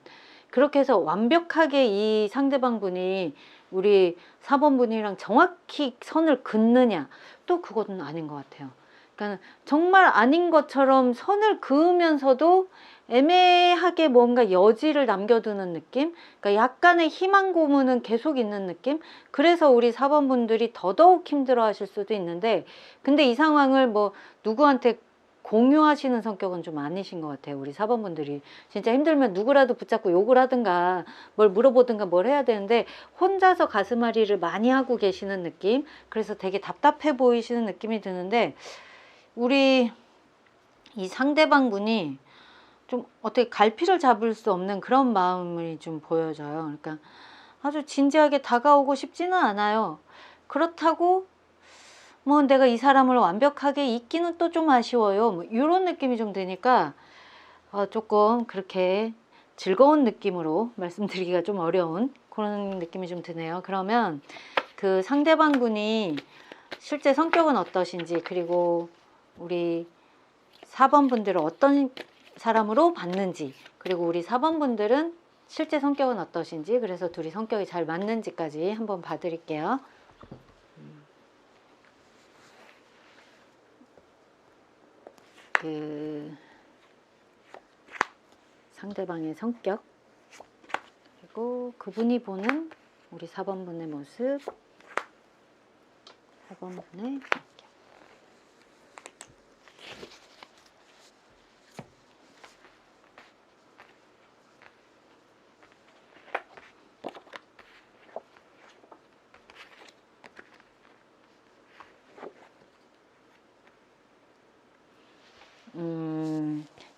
그렇게 해서 완벽하게 이 상대방 분이 우리 4번 분이랑 정확히 선을 긋느냐, 또 그것은 아닌 것 같아요. 그러니까 정말 아닌 것처럼 선을 그으면서도 애매하게 뭔가 여지를 남겨두는 느낌? 그러니까 약간의 희망 고문은 계속 있는 느낌? 그래서 우리 4번 분들이 더더욱 힘들어 하실 수도 있는데, 근데 이 상황을 뭐 누구한테 공유하시는 성격은 좀 아니신 것 같아요. 우리 4번 분들이 진짜 힘들면 누구라도 붙잡고 욕을 하든가 뭘 물어보든가 뭘 해야 되는데 혼자서 가슴앓이를 많이 하고 계시는 느낌? 그래서 되게 답답해 보이시는 느낌이 드는데, 우리 이 상대방 분이 좀 어떻게 갈피를 잡을 수 없는 그런 마음이 좀 보여져요. 그러니까 아주 진지하게 다가오고 싶지는 않아요. 그렇다고 뭐 내가 이 사람을 완벽하게 잊기는 또 좀 아쉬워요. 뭐 이런 느낌이 좀 드니까 조금 그렇게 즐거운 느낌으로 말씀드리기가 좀 어려운 그런 느낌이 좀 드네요. 그러면 그 상대방 분이 실제 성격은 어떠신지, 그리고 우리 4번 분들을 어떤 사람으로 봤는지, 그리고 우리 4번 분들은 실제 성격은 어떠신지, 그래서 둘이 성격이 잘 맞는지까지 한번 봐드릴게요. 그 상대방의 성격, 그리고 그분이 보는 우리 4번 분의 모습, 4번 분의 성격.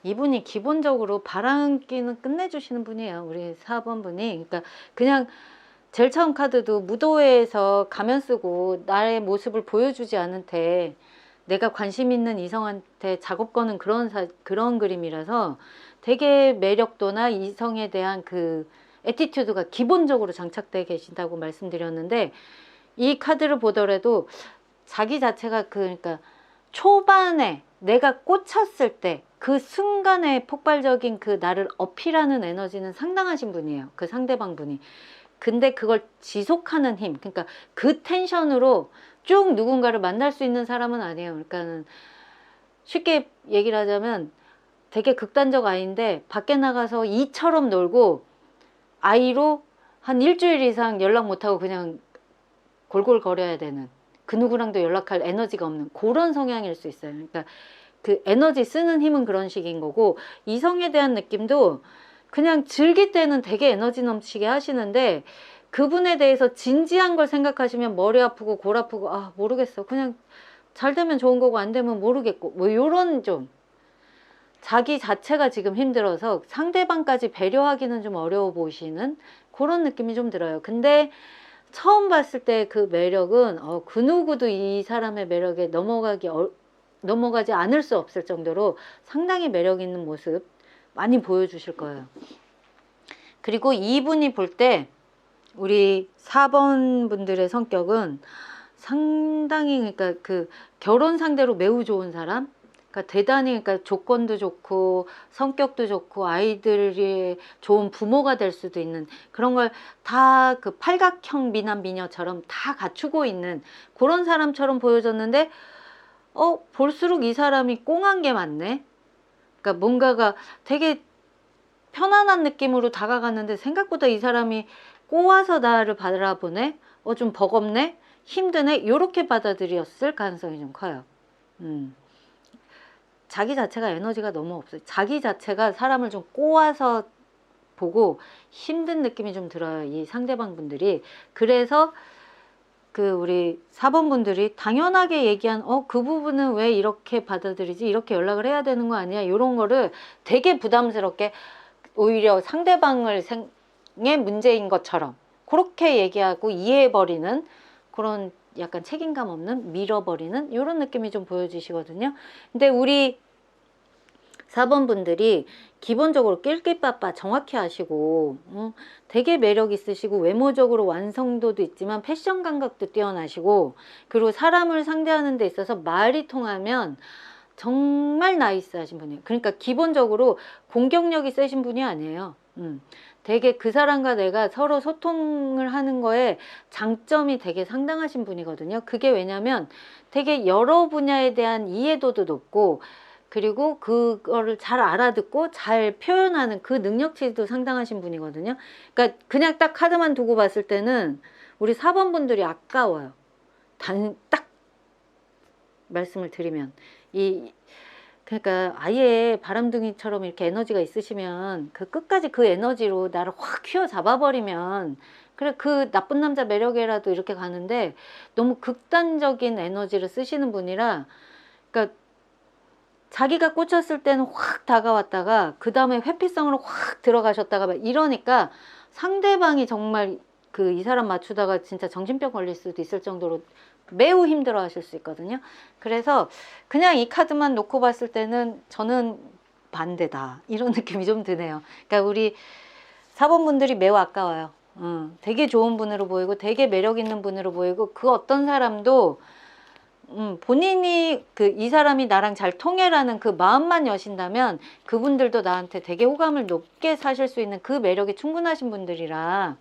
이분이 기본적으로 바람기는 끝내주시는 분이에요. 우리 4번 분이. 그러니까 그냥 제일 처음 카드도 무도회에서 가면 쓰고 나의 모습을 보여주지 않은데 내가 관심 있는 이성한테 작업 거는 그런 그림이라서 되게 매력도나 이성에 대한 그 애티튜드가 기본적으로 장착되어 계신다고 말씀드렸는데, 이 카드를 보더라도 자기 자체가 그러니까 초반에 내가 꽂혔을 때 그 순간에 폭발적인 그 나를 어필하는 에너지는 상당하신 분이에요. 그 상대방 분이. 근데 그걸 지속하는 힘, 그러니까 그 텐션으로 쭉 누군가를 만날 수 있는 사람은 아니에요. 그러니까는 쉽게 얘기를 하자면 되게 극단적 아이인데 밖에 나가서 이처럼 놀고 아이로 한 일주일 이상 연락 못하고 그냥 골골거려야 되는, 그 누구랑도 연락할 에너지가 없는 그런 성향일 수 있어요. 그러니까 그 에너지 쓰는 힘은 그런 식인 거고, 이성에 대한 느낌도 그냥 즐길 때는 되게 에너지 넘치게 하시는데 그분에 대해서 진지한 걸 생각하시면 머리 아프고 골 아프고 모르겠어, 그냥 잘 되면 좋은 거고 안 되면 모르겠고, 뭐 요런 좀 자기 자체가 지금 힘들어서 상대방까지 배려하기는 좀 어려워 보이시는 그런 느낌이 좀 들어요. 근데 처음 봤을 때 그 매력은 그 누구도 이 사람의 매력에 넘어가지 않을 수 없을 정도로 상당히 매력 있는 모습 많이 보여주실 거예요. 그리고 이분이 볼 때 우리 4번 분들의 성격은 상당히 그러니까 그 결혼 상대로 매우 좋은 사람, 그러니까 대단히 그러니까 조건도 좋고 성격도 좋고 아이들이 좋은 부모가 될 수도 있는 그런 걸 다 그 팔각형 미남 미녀처럼 다 갖추고 있는 그런 사람처럼 보여졌는데 볼수록 이 사람이 꽁한 게 많네. 그러니까 뭔가가 되게 편안한 느낌으로 다가갔는데 생각보다 이 사람이 꼬아서 나를 바라보네. 좀 버겁네. 힘드네. 요렇게 받아들였을 가능성이 좀 커요. 자기 자체가 에너지가 너무 없어요. 자기 자체가 사람을 좀 꼬아서 보고 힘든 느낌이 좀 들어요. 이 상대방 분들이. 그래서 그 우리 4번 분들이 당연하게 얘기한 그 부분은 왜 이렇게 받아들이지? 이렇게 연락을 해야 되는 거 아니야? 이런 거를 되게 부담스럽게 오히려 상대방을 의 문제인 것처럼 그렇게 얘기하고 이해해버리는 그런 약간 책임감 없는 밀어버리는 이런 느낌이 좀 보여지시거든요. 근데 우리 4번 분들이 기본적으로 낄낄빠빠 정확히 하시고 되게 매력 있으시고 외모적으로 완성도도 있지만 패션 감각도 뛰어나시고 그리고 사람을 상대하는 데 있어서 말이 통하면 정말 나이스하신 분이에요. 그러니까 기본적으로 공격력이 세신 분이 아니에요. 되게 그 사람과 내가 서로 소통을 하는 거에 장점이 되게 상당하신 분이거든요. 그게 왜냐면 되게 여러 분야에 대한 이해도도 높고 그리고 그거를 잘 알아듣고 잘 표현하는 그 능력치도 상당하신 분이거든요. 그러니까 그냥 딱 카드만 두고 봤을 때는 우리 4번 분들이 아까워요. 딱 말씀을 드리면 그러니까 아예 바람둥이처럼 이렇게 에너지가 있으시면 그 끝까지 그 에너지로 나를 확 휘어잡아 버리면 그래 그 나쁜 남자 매력에라도 이렇게 가는데 너무 극단적인 에너지를 쓰시는 분이라 그러니까 자기가 꽂혔을 때는 확 다가왔다가 그 다음에 회피성으로 확 들어가셨다가 막 이러니까 상대방이 정말 그 이 사람 맞추다가 진짜 정신병 걸릴 수도 있을 정도로 매우 힘들어 하실 수 있거든요. 그래서 그냥 이 카드만 놓고 봤을 때는 저는 반대다 이런 느낌이 좀 드네요. 그러니까 우리 4번 분들이 매우 아까워요. 되게 좋은 분으로 보이고 되게 매력 있는 분으로 보이고 그 어떤 사람도 본인이 이 사람이 나랑 잘 통해라는 그 마음만 여신다면 그분들도 나한테 되게 호감을 높게 사실 수 있는 그 매력이 충분하신 분들이라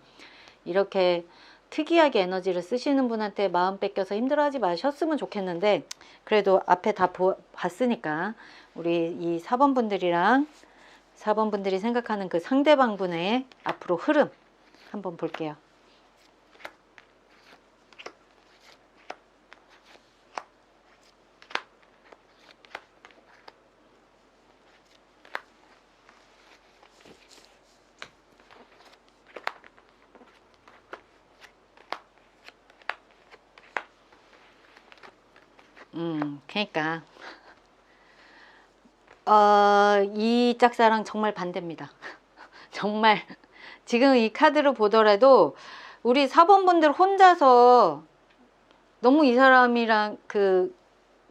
이렇게 특이하게 에너지를 쓰시는 분한테 마음 뺏겨서 힘들어하지 마셨으면 좋겠는데 그래도 앞에 다 봤으니까 우리 이 4번 분들이랑 4번 분들이 생각하는 그 상대방 분의 앞으로 흐름 한번 볼게요. 그러니까 이 짝사랑 정말 반대입니다. 정말 지금 이 카드를 보더라도 우리 4번 분들 혼자서 너무 이 사람이랑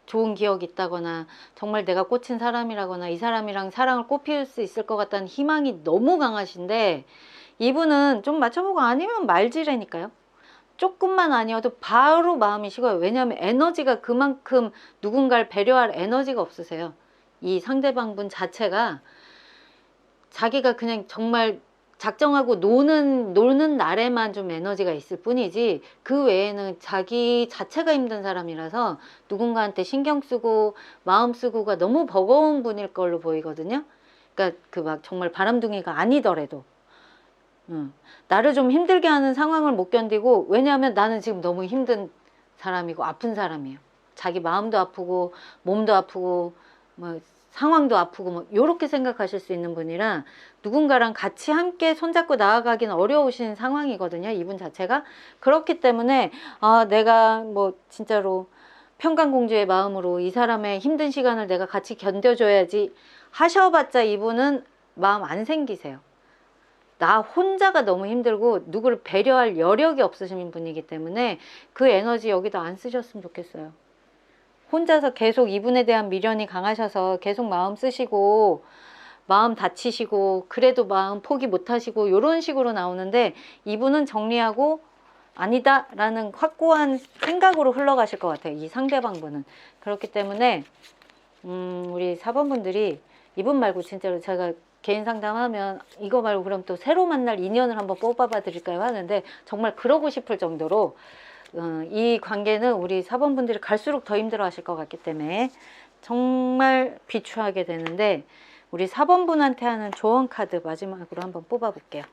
좋은 기억이 있다거나 정말 내가 꽂힌 사람이라거나 이 사람이랑 사랑을 꽃피울 수 있을 것 같다는 희망이 너무 강하신데 이분은 좀 맞춰보고 아니면 말지라니까요. 조금만 아니어도 바로 마음이 식어요. 왜냐하면 에너지가 그만큼 누군가를 배려할 에너지가 없으세요. 이 상대방 분 자체가 자기가 그냥 정말 작정하고 노는 날에만 좀 에너지가 있을 뿐이지 그 외에는 자기 자체가 힘든 사람이라서 누군가한테 신경 쓰고 마음 쓰고가 너무 버거운 분일 걸로 보이거든요. 그러니까 막 정말 바람둥이가 아니더라도 나를 좀 힘들게 하는 상황을 못 견디고 왜냐하면 나는 지금 너무 힘든 사람이고 아픈 사람이에요. 자기 마음도 아프고 몸도 아프고 뭐 상황도 아프고 뭐 요렇게 생각하실 수 있는 분이라 누군가랑 같이 함께 손잡고 나아가기는 어려우신 상황이거든요. 이분 자체가. 그렇기 때문에 내가 뭐 진짜로 평강공주의 마음으로 이 사람의 힘든 시간을 내가 같이 견뎌줘야지 하셔봤자 이분은 마음 안 생기세요. 나 혼자가 너무 힘들고 누구를 배려할 여력이 없으신 분이기 때문에 그 에너지 여기다 안 쓰셨으면 좋겠어요. 혼자서 계속 이분에 대한 미련이 강하셔서 계속 마음 쓰시고 마음 다치시고 그래도 마음 포기 못하시고 이런 식으로 나오는데 이분은 정리하고 아니다라는 확고한 생각으로 흘러가실 것 같아요. 이 상대방분은. 그렇기 때문에 우리 4번 분들이 이분 말고 진짜로 제가 개인 상담하면 이거 말고 그럼 또 새로 만날 인연을 한번 뽑아봐 드릴까요 하는데 정말 그러고 싶을 정도로 이 관계는 우리 4번 분들이 갈수록 더 힘들어 하실 것 같기 때문에 정말 비추하게 되는데, 우리 4번 분한테 하는 조언 카드 마지막으로 한번 뽑아 볼게요.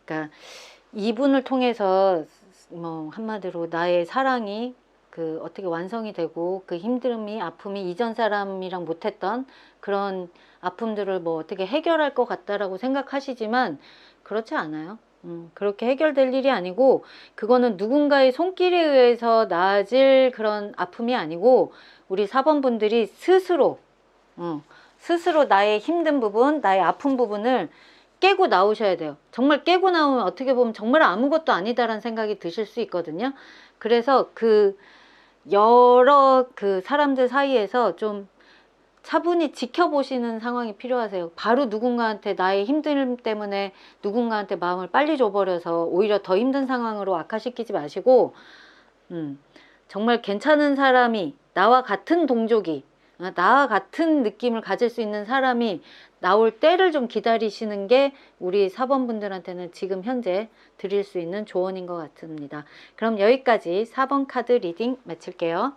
그러니까 이분을 통해서 뭐 한마디로 나의 사랑이 그 어떻게 완성이 되고 그 힘듦이 아픔이 이전 사람이랑 못했던 그런 아픔들을 뭐 어떻게 해결할 것 같다라고 생각하시지만 그렇지 않아요. 그렇게 해결될 일이 아니고 그거는 누군가의 손길에 의해서 나아질 그런 아픔이 아니고 우리 4번 분들이 스스로 스스로 나의 힘든 부분, 나의 아픈 부분을 깨고 나오셔야 돼요. 정말 깨고 나오면 어떻게 보면 정말 아무것도 아니다라는 생각이 드실 수 있거든요. 그래서 그 여러 그 사람들 사이에서 좀 차분히 지켜보시는 상황이 필요하세요. 바로 누군가한테 나의 힘듦 때문에 누군가한테 마음을 빨리 줘버려서 오히려 더 힘든 상황으로 악화시키지 마시고 정말 괜찮은 사람이 나와 같은 동족이 나와 같은 느낌을 가질 수 있는 사람이 나올 때를 좀 기다리시는 게 우리 4번 분들한테는 지금 현재 드릴 수 있는 조언인 것 같습니다. 그럼 여기까지 4번 카드 리딩 마칠게요.